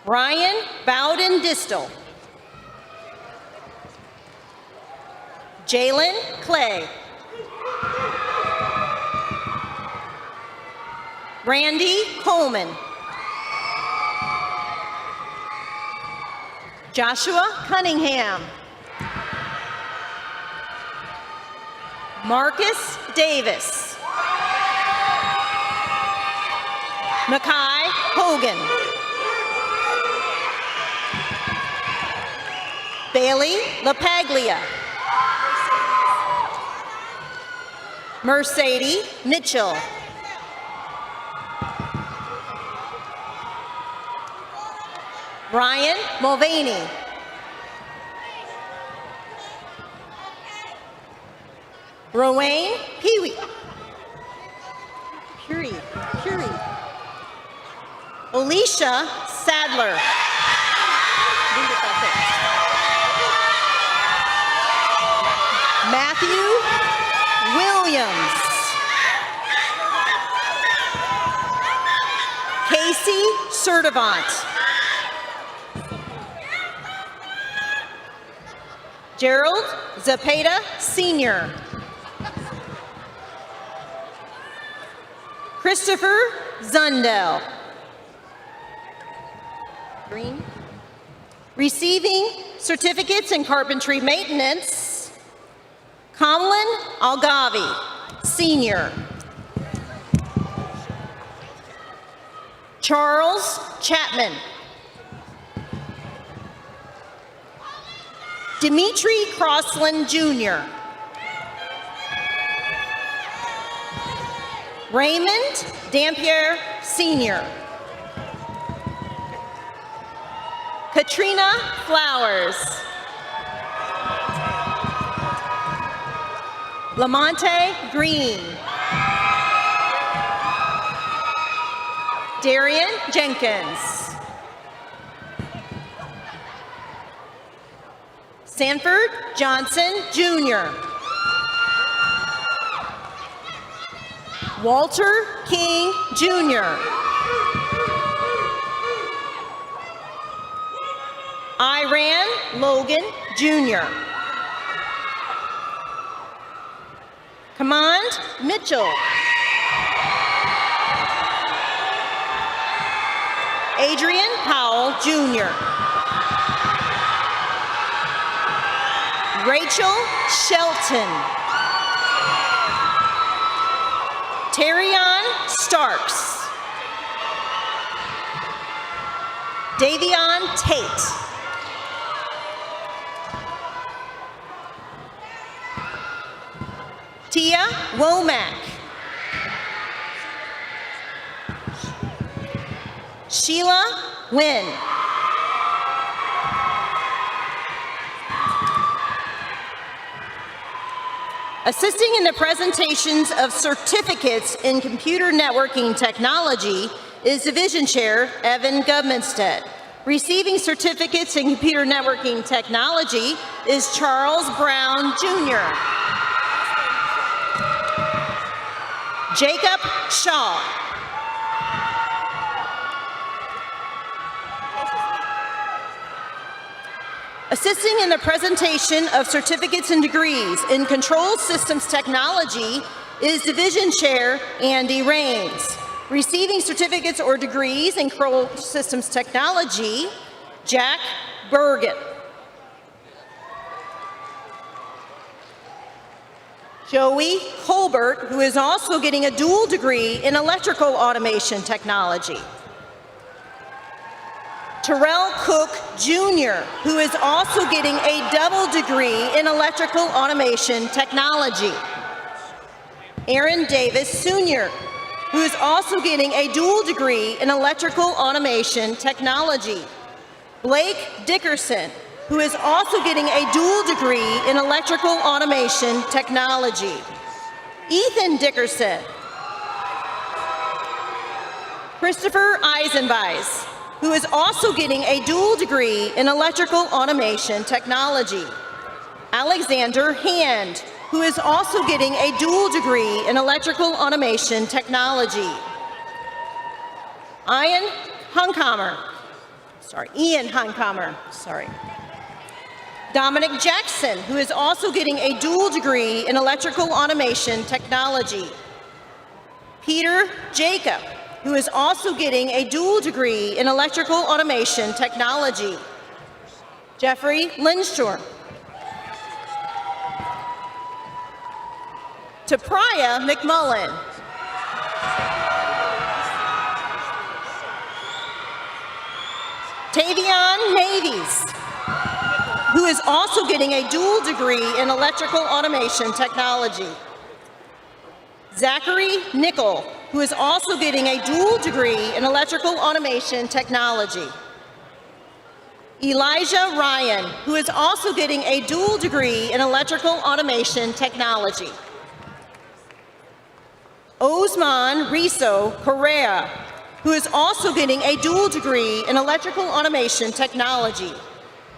Ryan Bowden Distal. Jalen Clay. Randy Coleman. Joshua Cunningham. Marcus Davis. Makai Hogan. Bailey LaPaglia. Mercedes Mitchell. Brian Mulvaney. Rowan Peewee. Curie. Alicia Sadler. Matthew Williams. Casey Sertivant. Gerald Zapata Sr. Christopher Zundel. Green. Receiving certificates in carpentry maintenance, Kamlin Algavi, Senior. Charles Chapman. Dimitri Crossland, Jr. Raymond Dampier, Sr. Katrina Flowers. Lamonte Green. Darian Jenkins. Sanford Johnson, Jr. Walter King, Jr. Iran Logan, Jr. Command Mitchell. Adrian Powell, Jr. Rachel Shelton. Terrion Starks. Davion Tate. Tia Womack. Sheila Nguyen. Assisting in the presentations of certificates in computer networking technology is Division Chair Evan Gudmanstead. Receiving certificates in computer networking technology is Charles Brown, Jr. Jacob Shaw. Assisting in the presentation of certificates and degrees in Control Systems Technology is Division Chair Andy Raines. Receiving certificates or degrees in Control Systems Technology, Jack Bergen. Joey Colbert, who is also getting a dual degree in Electrical Automation Technology. Terrell Cook, Jr., who is also getting a double degree in Electrical Automation Technology. Aaron Davis, Sr., who is also getting a dual degree in Electrical Automation Technology. Blake Dickerson, who is also getting a dual degree in Electrical Automation Technology. Ethan Dickerson. Christopher Eisenbeis, who is also getting a dual degree in Electrical Automation Technology. Alexander Hand, who is also getting a dual degree in Electrical Automation Technology. Ian Hunkamer. Dominic Jackson, who is also getting a dual degree in Electrical Automation Technology. Peter Jacob, who is also getting a dual degree in Electrical Automation Technology. Jeffrey Lindstrom. Tapriya McMullen. Tavion Navies, who is also getting a dual degree in Electrical Automation Technology. Zachary Nickel, who is also getting a dual degree in Electrical Automation Technology. Elijah Ryan, who is also getting a dual degree in Electrical Automation Technology. Osman Riso Correa, who is also getting a dual degree in Electrical Automation Technology.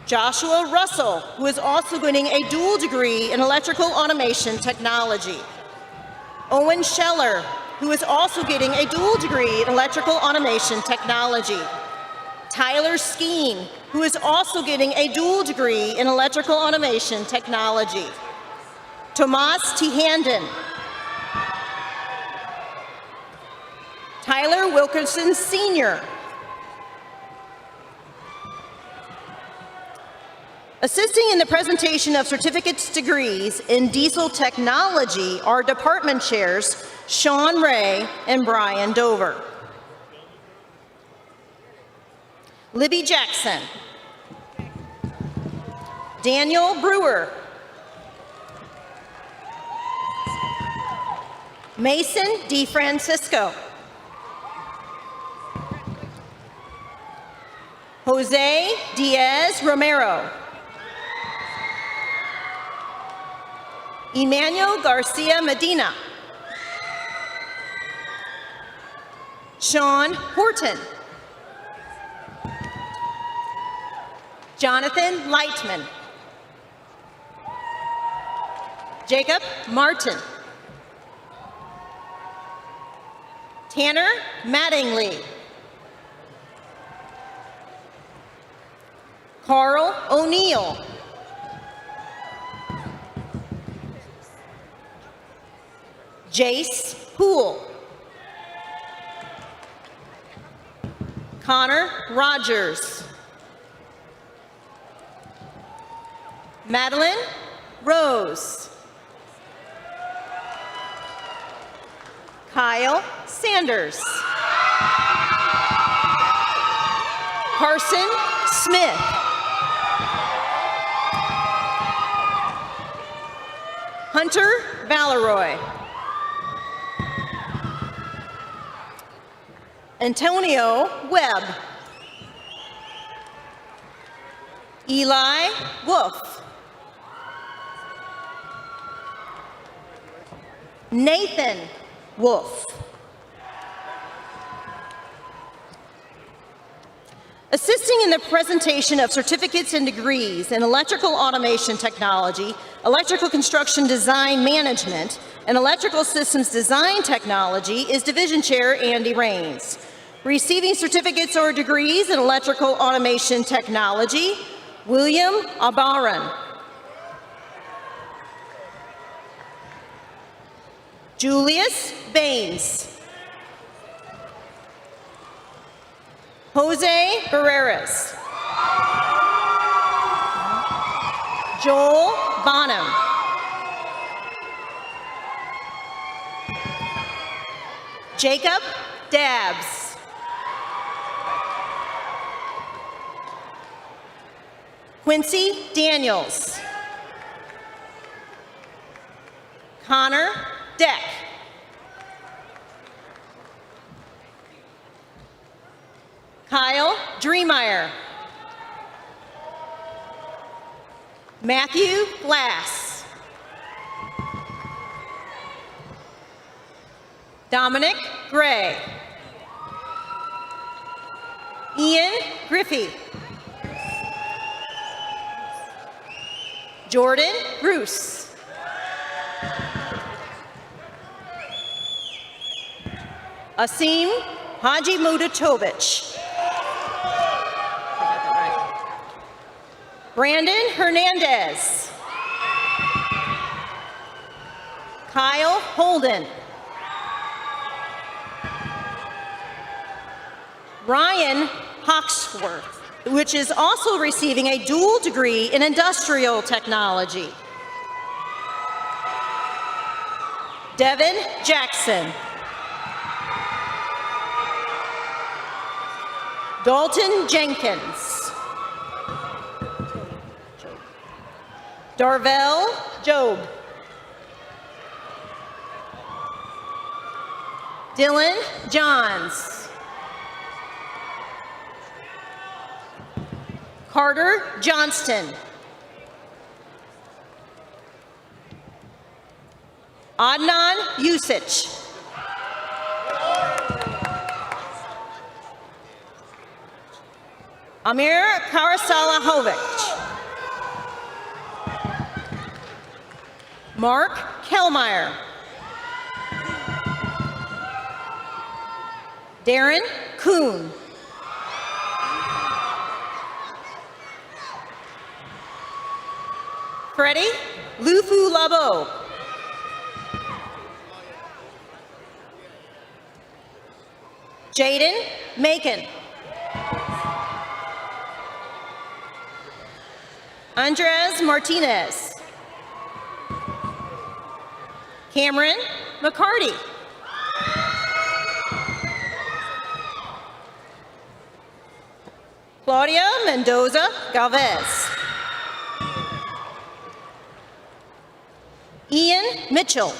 Joshua Russell, who is also getting a dual degree in Electrical Automation Technology. Owen Scheller, who is also getting a dual degree in Electrical Automation Technology. Tyler Skeen, who is also getting a dual degree in Electrical Automation Technology. Tomas T. Handen. Wilkerson, Sr. Assisting in the presentation of certificates degrees in diesel technology are department chairs Sean Ray and Brian Dover. Libby Jackson. Daniel Brewer. Mason DeFrancisco. Jose Diaz Romero. Emmanuel Garcia Medina. Sean Horton. Jonathan Lightman. Jacob Martin. Tanner Mattingly. Carl O'Neill. Jace Poole. Connor Rogers. Madeline Rose. Kyle Sanders. Carson Smith. Hunter Valeroy. Antonio Webb. Eli Wolf. Nathan Wolf. Assisting in the presentation of certificates and degrees in electrical automation technology, electrical construction design management, and electrical systems design technology is Division Chair Andy Raines. Receiving certificates or degrees in electrical automation technology, William Abaran. Julius Baines. Jose Barreras. Joel Bonham. Jacob Dabbs. Quincy Daniels. Connor Deck. Kyle Dreemeyer. Matthew Glass. Dominic Gray. Ian Griffey. Jordan Bruce. Asim Haji Mudatovich. Brandon Hernandez. Kyle Holden. Ryan Hawksworth, which is also receiving a dual degree in industrial technology. Devin Jackson. Dalton Jenkins. Darvell Job. Dylan Johns. Carter Johnston. Adnan Usich. Amir Karasalahovic. Mark Kellmeyer. Darren Kuhn. Freddie Lufu Labo. Jaden Macon. Andres Martinez. Cameron McCarty. Claudia Mendoza Galvez. Ian Mitchell.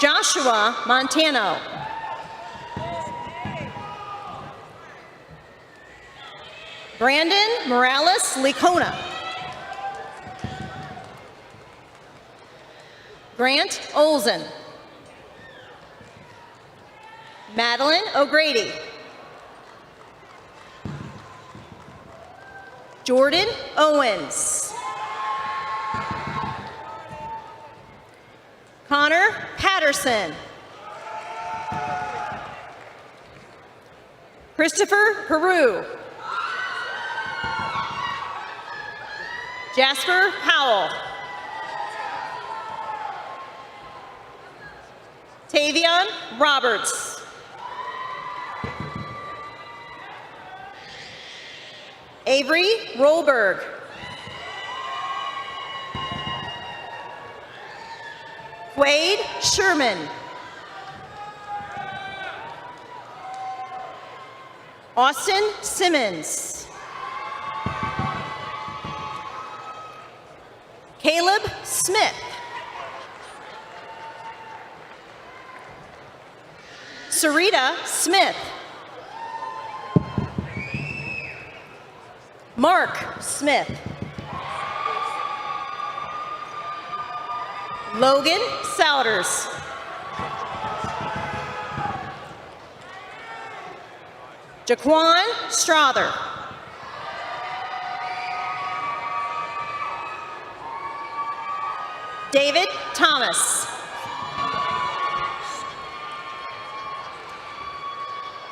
Joshua Montano. Brandon Morales Licona. Grant Olsen. Madeline O'Grady. Jordan Owens. Connor Patterson. Christopher Peru. Jasper Powell. Tavion Roberts. Avery Rolberg. Quade Sherman. Austin Simmons. Caleb Smith. Sarita Smith. Mark Smith. Logan Souders. Jaquan Strother. David Thomas.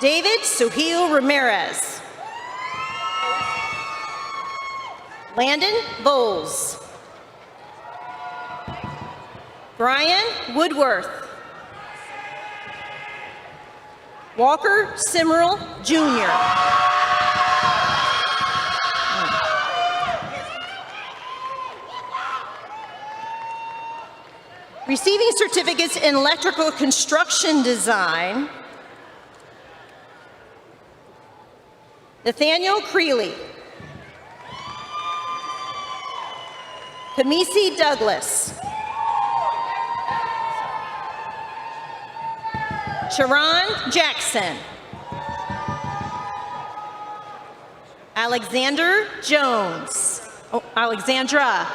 David Suhil Ramirez. Landon Bowles. Brian Woodworth. Walker Simmerl Jr. Receiving certificates in electrical construction design, Nathaniel Creeley. Kamisi Douglas. Sharon Jackson. Alexander Jones. Oh, Alexandra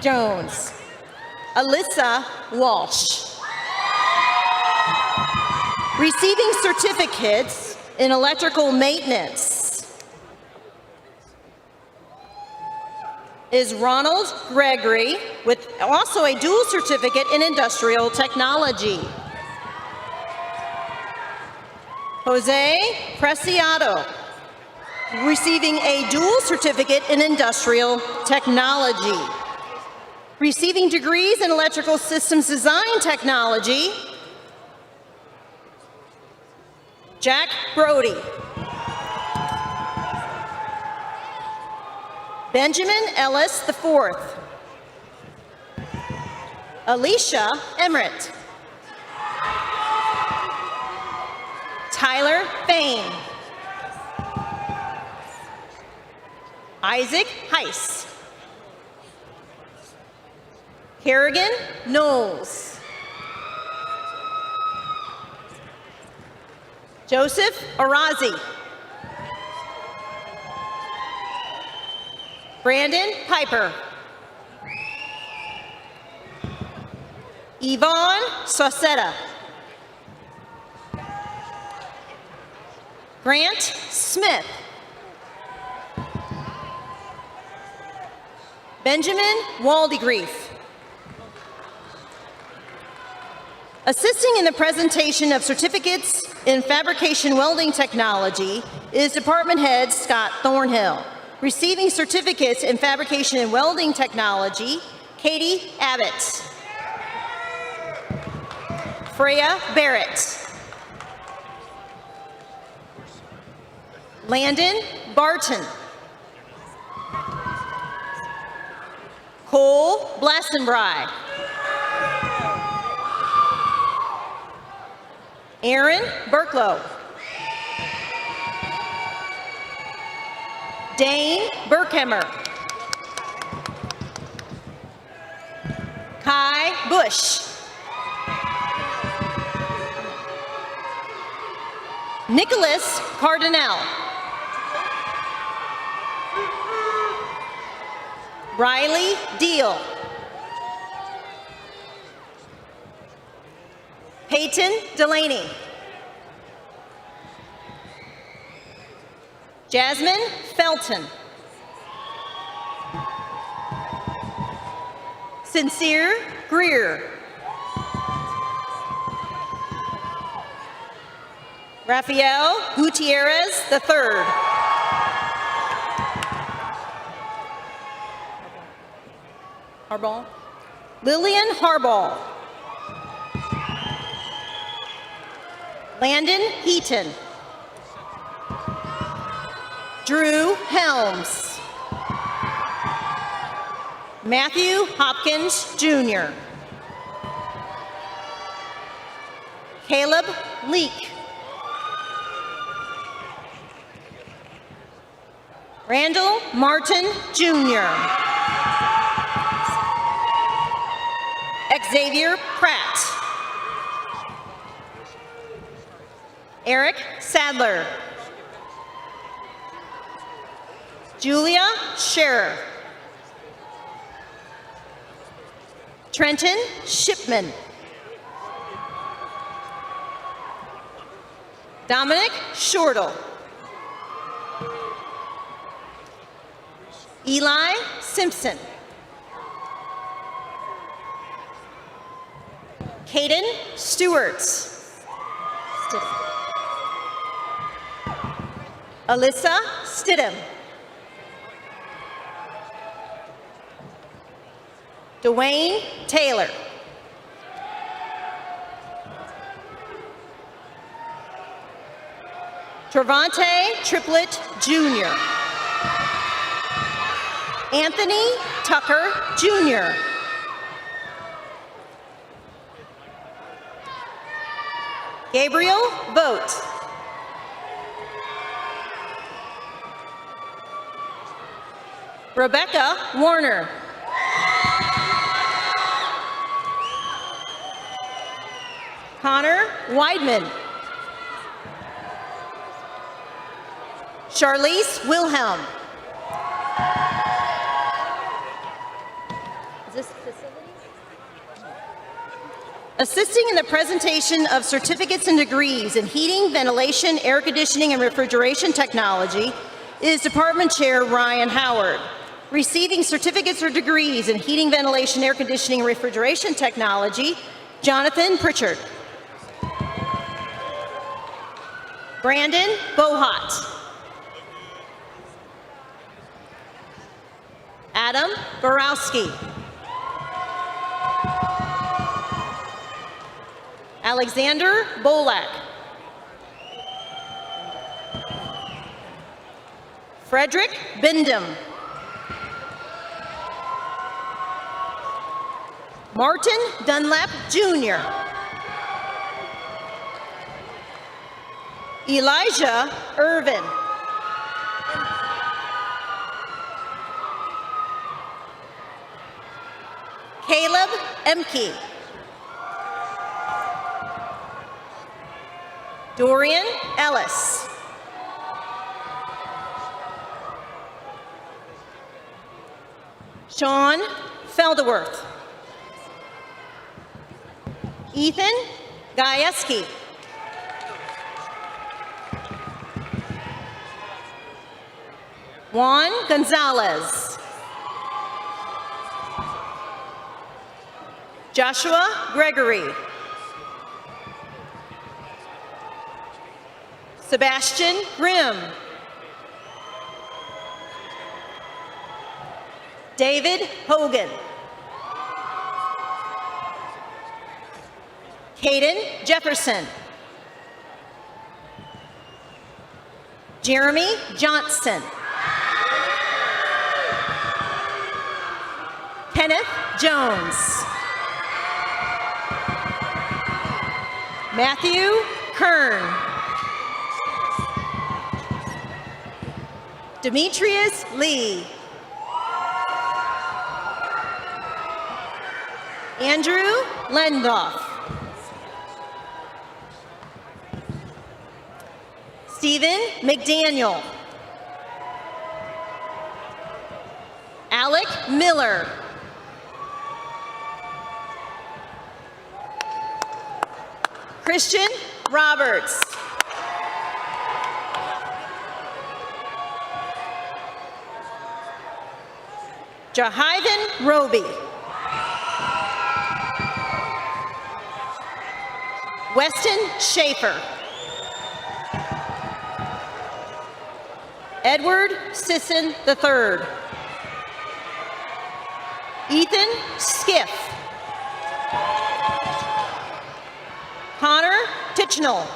Jones. Alyssa Walsh. Receiving certificates in electrical maintenance is Ronald Gregory, with also a dual certificate in industrial technology. Jose Preciado, receiving a dual certificate in industrial technology. Receiving degrees in electrical systems design technology, Jack Brody. Benjamin Ellis IV. Alicia Emmerich. Tyler Fain. Isaac Heiss. Kerrigan Knowles. Joseph Arazi. Brandon Piper. Yvonne Saucetta. Grant Smith. Benjamin Waldegrief. Assisting in the presentation of certificates in fabrication welding technology is Department Head Scott Thornhill. Receiving certificates in fabrication and welding technology, Katie Abbott. Freya Barrett. Landon Barton. Cole Blassenbry. Aaron Burklow. Dane Burkheimer. Kai Bush. Nicholas Cardinal. Riley Deal. Peyton Delaney. Jasmine Felton. Sincere Greer. Rafael Gutierrez III. Harbaugh. Lillian Harbaugh. Landon Heaton. Drew Helms. Matthew Hopkins Jr. Caleb Leak. Randall Martin Jr. Xavier Pratt. Eric Sadler. Julia Scherer. Trenton Shipman. Dominic Shortle. Eli Simpson. Caden Stewart. Alyssa Stidham. Dwayne Taylor. Trevante Triplett Jr. Anthony Tucker Jr. Gabriel Vogt. Rebecca Warner. Connor Weidman. Charlize Wilhelm. Is this facilities? Assisting in the presentation of certificates and degrees in heating, ventilation, air conditioning, and refrigeration technology is Department Chair Ryan Howard. Receiving certificates or degrees in heating, ventilation, air conditioning, and refrigeration technology, Jonathan Pritchard. Brandon Bohat. Adam Borowski. Alexander Bolak. Frederick Bindum. Martin Dunlap Jr. Elijah Irvin. Caleb Emke. Dorian Ellis. Sean Felderworth. Ethan Gajewski. Juan Gonzalez. Joshua Gregory. Sebastian Grimm. David Hogan. Caden Jefferson. Jeremy Johnson. Kenneth Jones. Matthew Kern. Demetrius Lee. Andrew Lendoff. Stephen McDaniel. Alec Miller. Christian Roberts. Jahivan Roby. Weston Schaefer. Edward Sisson III. Ethan Skiff. Connor Tichnell.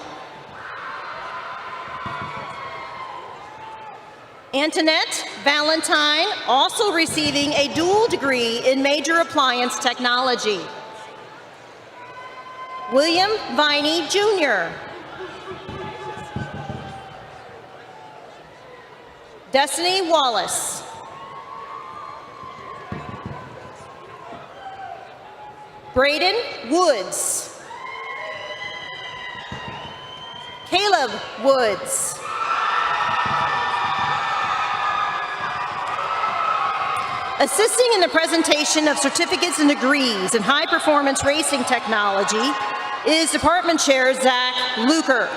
Antoinette Valentine, also receiving a dual degree in major appliance technology. William Viney Jr. Destiny Wallace. Braden Woods. Caleb Woods. Assisting in the presentation of certificates and degrees in high-performance racing technology is Department Chair Zach Luker.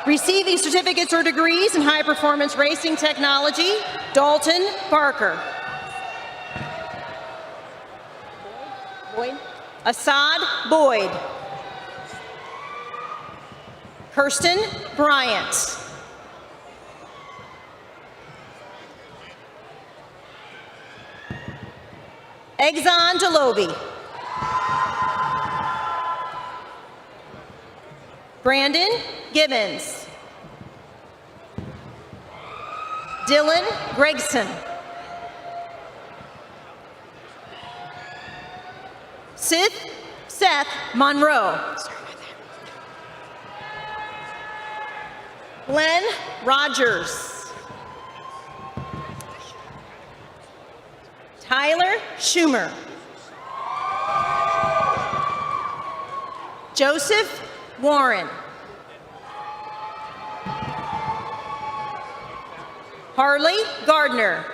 Receiving certificates or degrees in high-performance racing technology, Dalton Barker. Assad Boyd. Kirsten Bryant. Exxon Delobi. Brandon Gibbons. Dylan Gregson. Seth Monroe. Glenn Rogers. Tyler Schumer. Joseph Warren. Harley Gardner.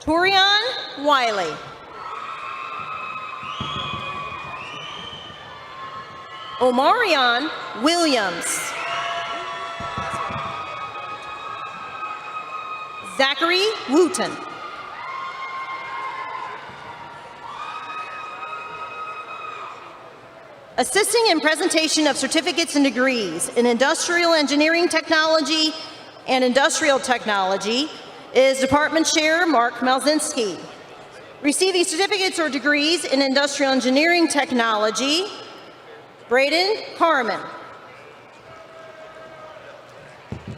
Torian Wiley. Omarion Williams. Zachary Wooten. Assisting in presentation of certificates and degrees in industrial engineering technology and industrial technology is Department Chair Mark Malzinski. Receiving certificates or degrees in industrial engineering technology, Braden Carmen.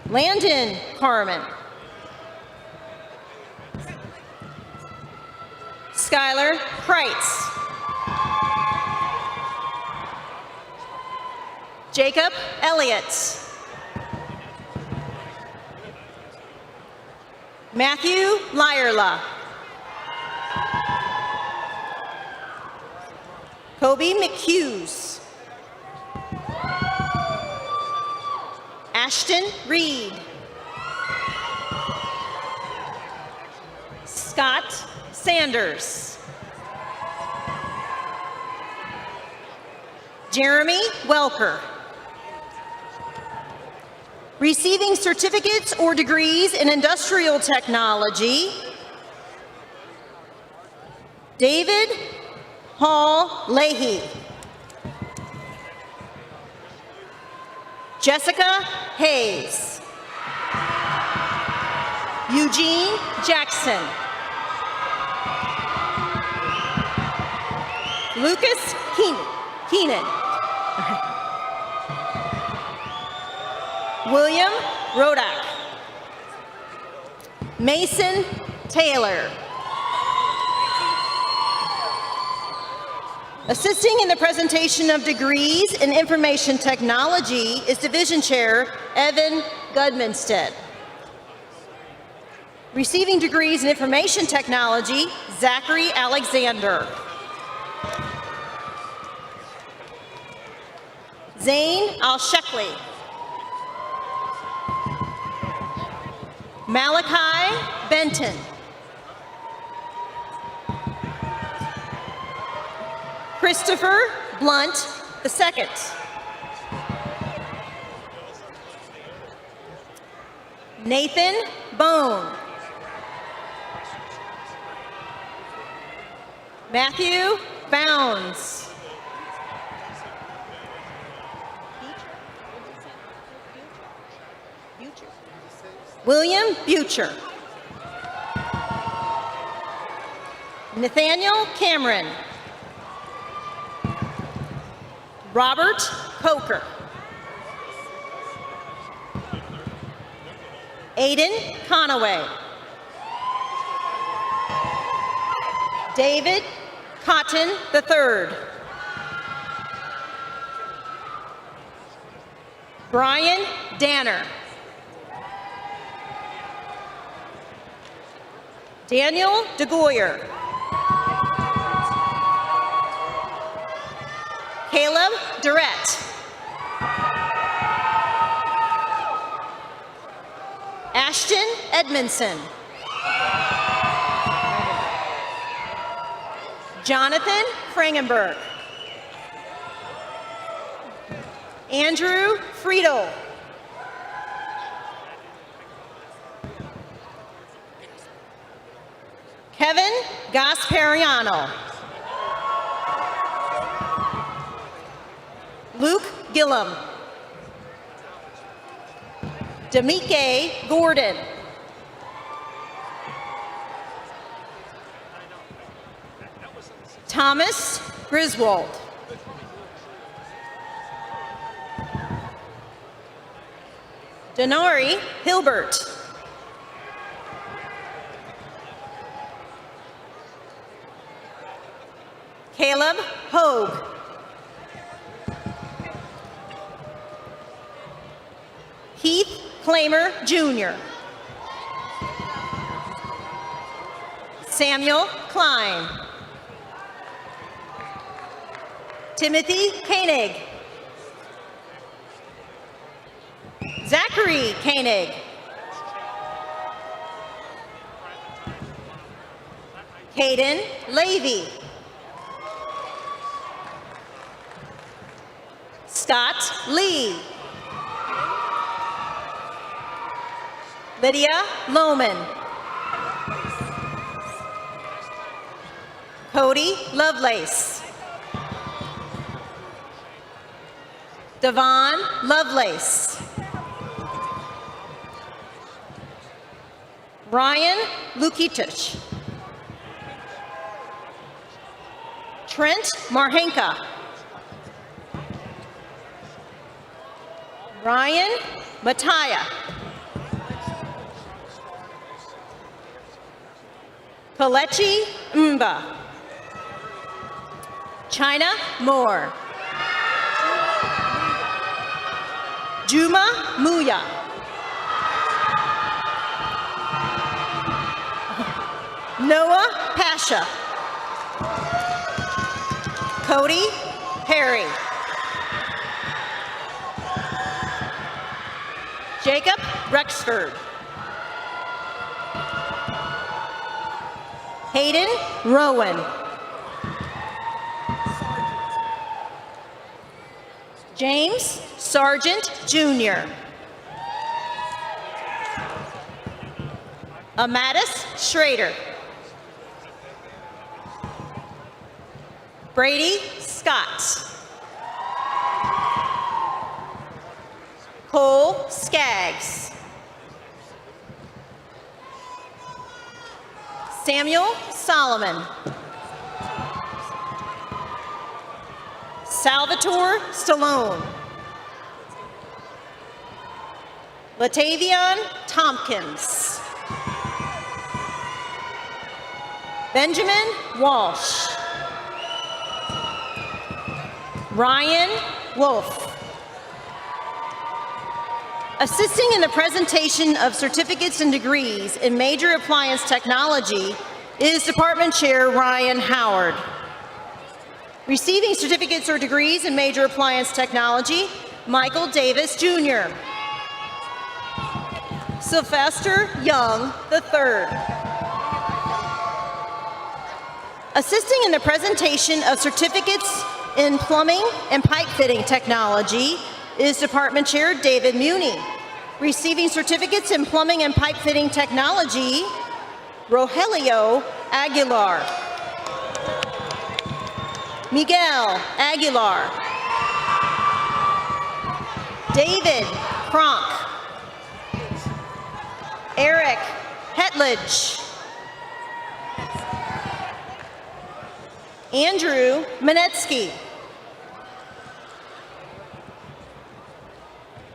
Landon Carmen. Skylar Kreitz. Jacob Elliott. Matthew Lyerla. Kobe McHughes. Ashton Reed. Scott Sanders. Jeremy Welker. Receiving certificates or degrees in industrial technology, David Hall Leahy. Jessica Hayes. Eugene Jackson. Lucas Keenan. William Rodak. Mason Taylor. Assisting in the presentation of degrees in information technology is Division Chair Evan Gudmanstead. Receiving degrees in information technology, Zachary Alexander. Zain Al-Shekli. Malachi Benton. Christopher Blunt II. Nathan Bone. Matthew Bounds. William Butcher. Nathaniel Cameron. Robert Coker. Aiden Conaway. David Cotton III. Brian Danner. Daniel DeGoyer. Caleb Durrett. Ashton Edmondson. Jonathan Frankenberg. Andrew Friedel. Kevin Gaspariano. Luke Gillum. Demike Gordon. Thomas Griswold. Denari Hilbert. Caleb Hogue. Keith Clamer Jr. Samuel Klein. Timothy Koenig. Zachary Koenig. Caden Levy. Scott Lee. Lydia Lohman. Cody Lovelace. Devon Lovelace. Ryan Lukitich. Trent Marhenka. Ryan Mataya. Kalechi Mba. China Moore. Juma Muya. Noah Pasha. Cody Perry. Jacob Rexford. Hayden Rowan. James Sargent Jr. Amatis Schrader. Brady Scott. Cole Skaggs. Samuel Solomon. Salvatore Stallone. Latavion Tompkins. Benjamin Walsh. Ryan Wolf. Assisting in the presentation of certificates and degrees in major appliance technology is Department Chair Ryan Howard. Receiving certificates or degrees in major appliance technology, Michael Davis Jr. Sylvester Young III. Assisting in the presentation of certificates in plumbing and pipe fitting technology is Department Chair David Muni. Receiving certificates in plumbing and pipe fitting technology, Rogelio Aguilar. Miguel Aguilar. David Kronk. Eric Hetledge. Andrew Manetsky.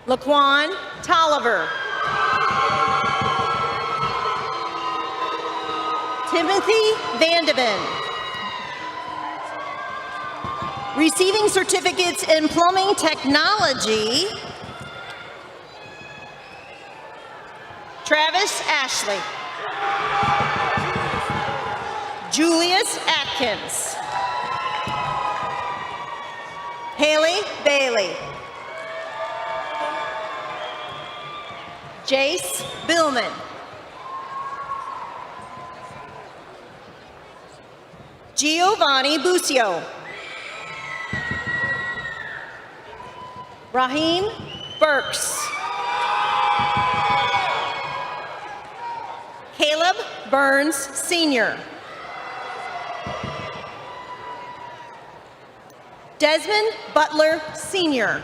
Laquan Tolliver. Timothy Vandeven. Receiving certificates in plumbing technology, Travis Ashley. Julius Atkins. Haley Bailey. Jace Billman. Giovanni Busio. Raheem Burks. Caleb Burns Sr. Desmond Butler Sr.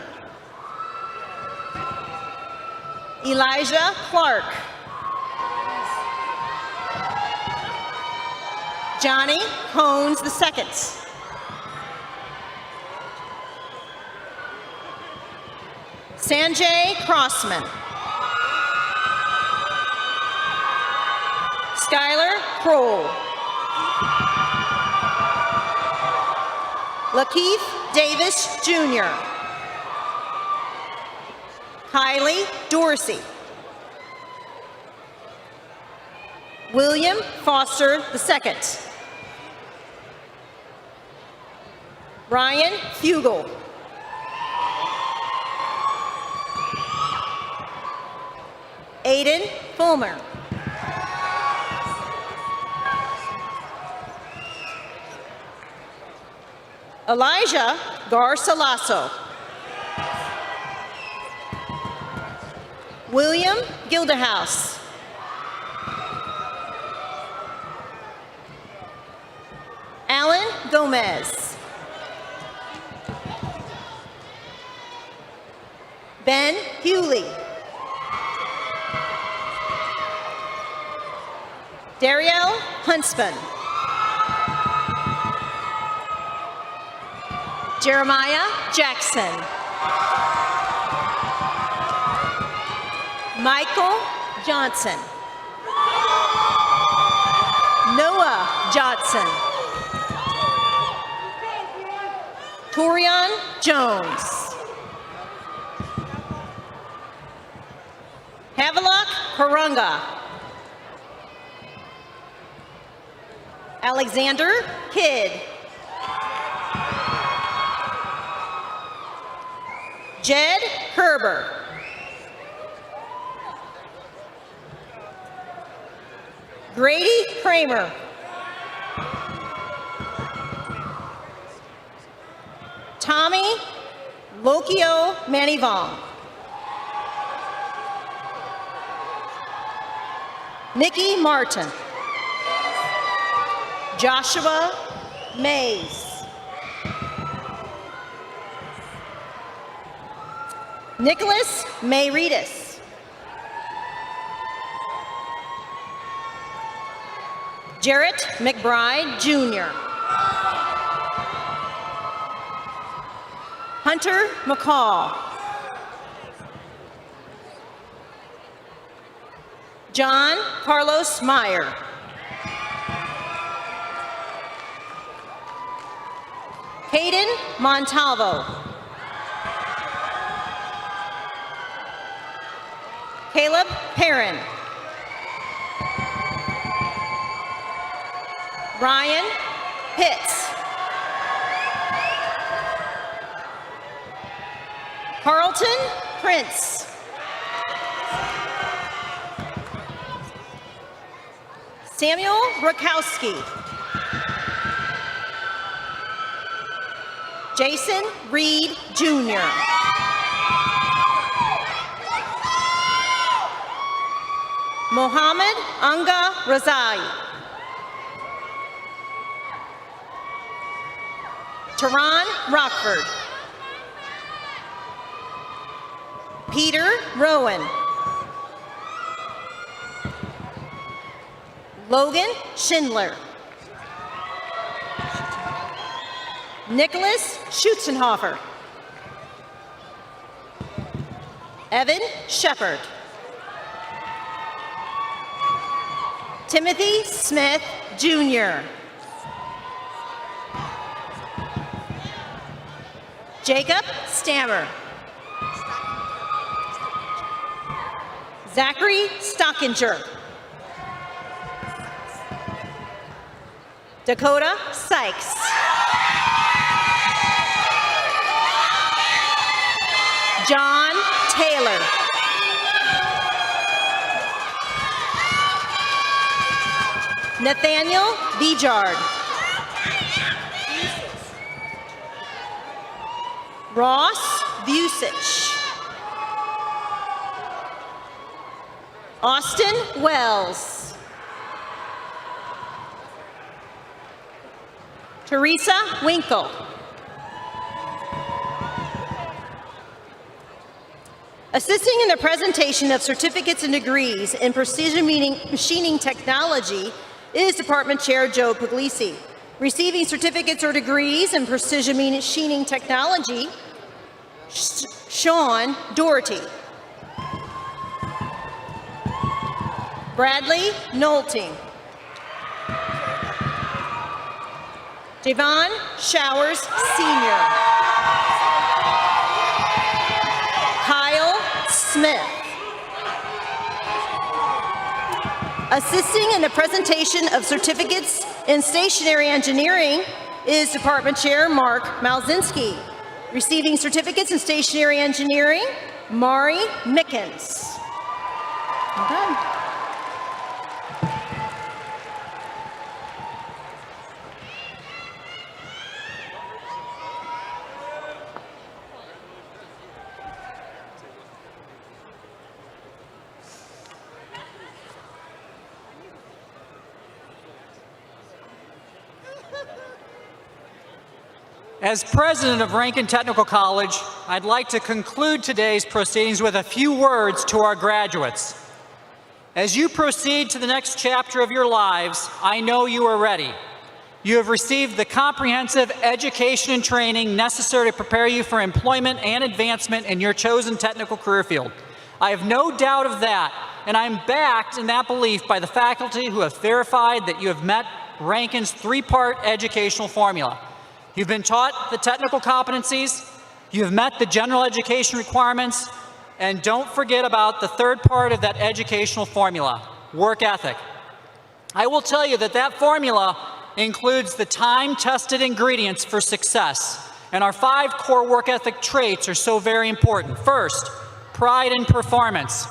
Elijah Clark. Johnny Cones II. Sanjay Crossman. Skylar Kroll. Lakeith Davis Jr. Kylie Dorsey. William Foster II. Ryan Fugel. Aiden Fulmer. Elijah Garcilaso. William Gildehouse. Alan Gomez. Ben Hewley. Dariel Huntsman. Jeremiah Jackson. Michael Johnson. Noah Johnson. Torian Jones. Havelock Harunga. Alexander Kidd. Jed Kerber. Grady Kramer. Tommy Lokio Manivong. Nikki Martin. Joshua Mays. Nicholas Mayridis. Jarrett McBride Jr. Hunter McCall. John Carlos Meyer. Hayden Montalvo. Caleb Perrin. Ryan Pitts. Carlton Prince. Samuel Rakowski. Jason Reed Jr. Mohammed Anga Razai. Tehran Rockford. Peter Rowan. Logan Schindler. Nicholas Schutzenhofer. Evan Shepard. Timothy Smith Jr. Jacob Stammer. Zachary Stockinger. Dakota Sykes. John Taylor. Nathaniel Bijard. Ross Busich. Austin Wells. Teresa Winkle. Assisting in the presentation of certificates and degrees in precision machining technology is Department Chair Joe Puglisi. Receiving certificates or degrees in precision machining technology, Sean Doherty. Bradley Nolting. Javon Showers Sr. Kyle Smith. Assisting in the presentation of certificates in stationary engineering is Department Chair Mark Malzinski. Receiving certificates in stationary engineering, Mari Mickens. Well done. As president of Ranken Technical College, I'd like to conclude today's proceedings with a few words to our graduates. As you proceed to the next chapter of your lives, I know you are ready. You have received the comprehensive education and training necessary to prepare you for employment and advancement in your chosen technical career field. I have no doubt of that, and I'm backed in that belief by the faculty who have verified that you have met Ranken's three-part educational formula. You've been taught the technical competencies, you've met the general education requirements, and don't forget about the third part of that educational formula, work ethic. I will tell you that that formula includes the time-tested ingredients for success, and our 5 core work ethic traits are so very important. First, pride in performance.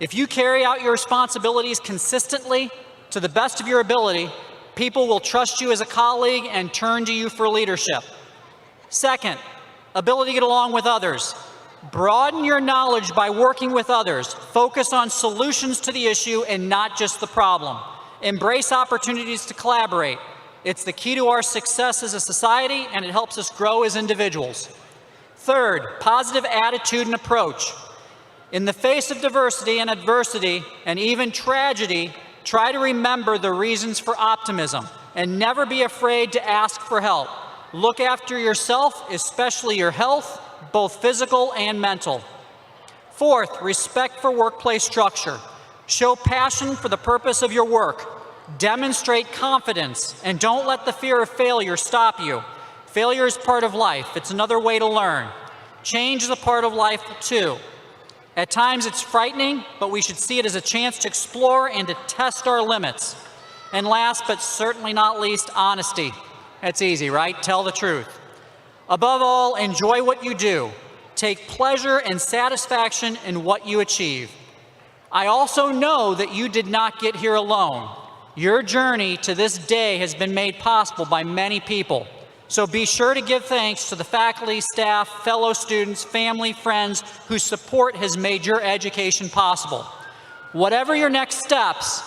If you carry out your responsibilities consistently to the best of your ability, people will trust you as a colleague and turn to you for leadership. Second, ability to get along with others. Broaden your knowledge by working with others. Focus on solutions to the issue and not just the problem. Embrace opportunities to collaborate. It's the key to our success as a society, and it helps us grow as individuals. Third, positive attitude and approach. In the face of diversity and adversity, and even tragedy, try to remember the reasons for optimism and never be afraid to ask for help. Look after yourself, especially your health, both physical and mental. Fourth, respect for workplace structure. Show passion for the purpose of your work. Demonstrate confidence, and don't let the fear of failure stop you. Failure is part of life. It's another way to learn. Change is a part of life too. At times it's frightening, but we should see it as a chance to explore and to test our limits. And last, but certainly not least, honesty. That's easy, right? Tell the truth. Above all, enjoy what you do. Take pleasure and satisfaction in what you achieve. I also know that you did not get here alone. Your journey to this day has been made possible by many people. So be sure to give thanks to the faculty, staff, fellow students, family, friends whose support has made your education possible. Whatever your next steps,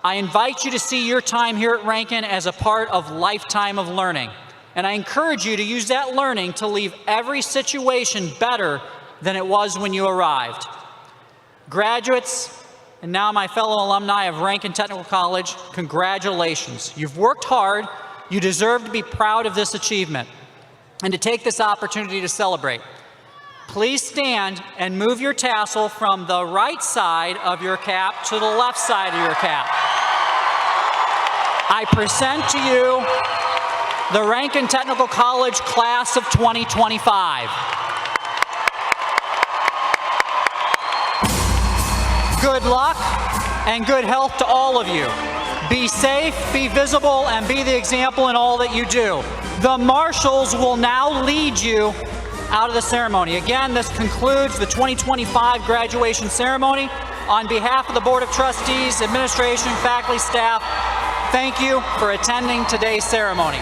I invite you to see your time here at Ranken as a part of lifetime of learning. And I encourage you to use that learning to leave every situation better than it was when you arrived. Graduates, and now my fellow alumni of Ranken Technical College, congratulations. You've worked hard. You deserve to be proud of this achievement and to take this opportunity to celebrate. Please stand and move your tassel from the right side of your cap to the left side of your cap. I present to you the Ranken Technical College Class of 2025. Good luck and good health to all of you. Be safe, be visible, and be the example in all that you do. The marshals will now lead you out of the ceremony. Again, this concludes the 2025 graduation ceremony. On behalf of the Board of Trustees, administration, faculty, staff, thank you for attending today's ceremony.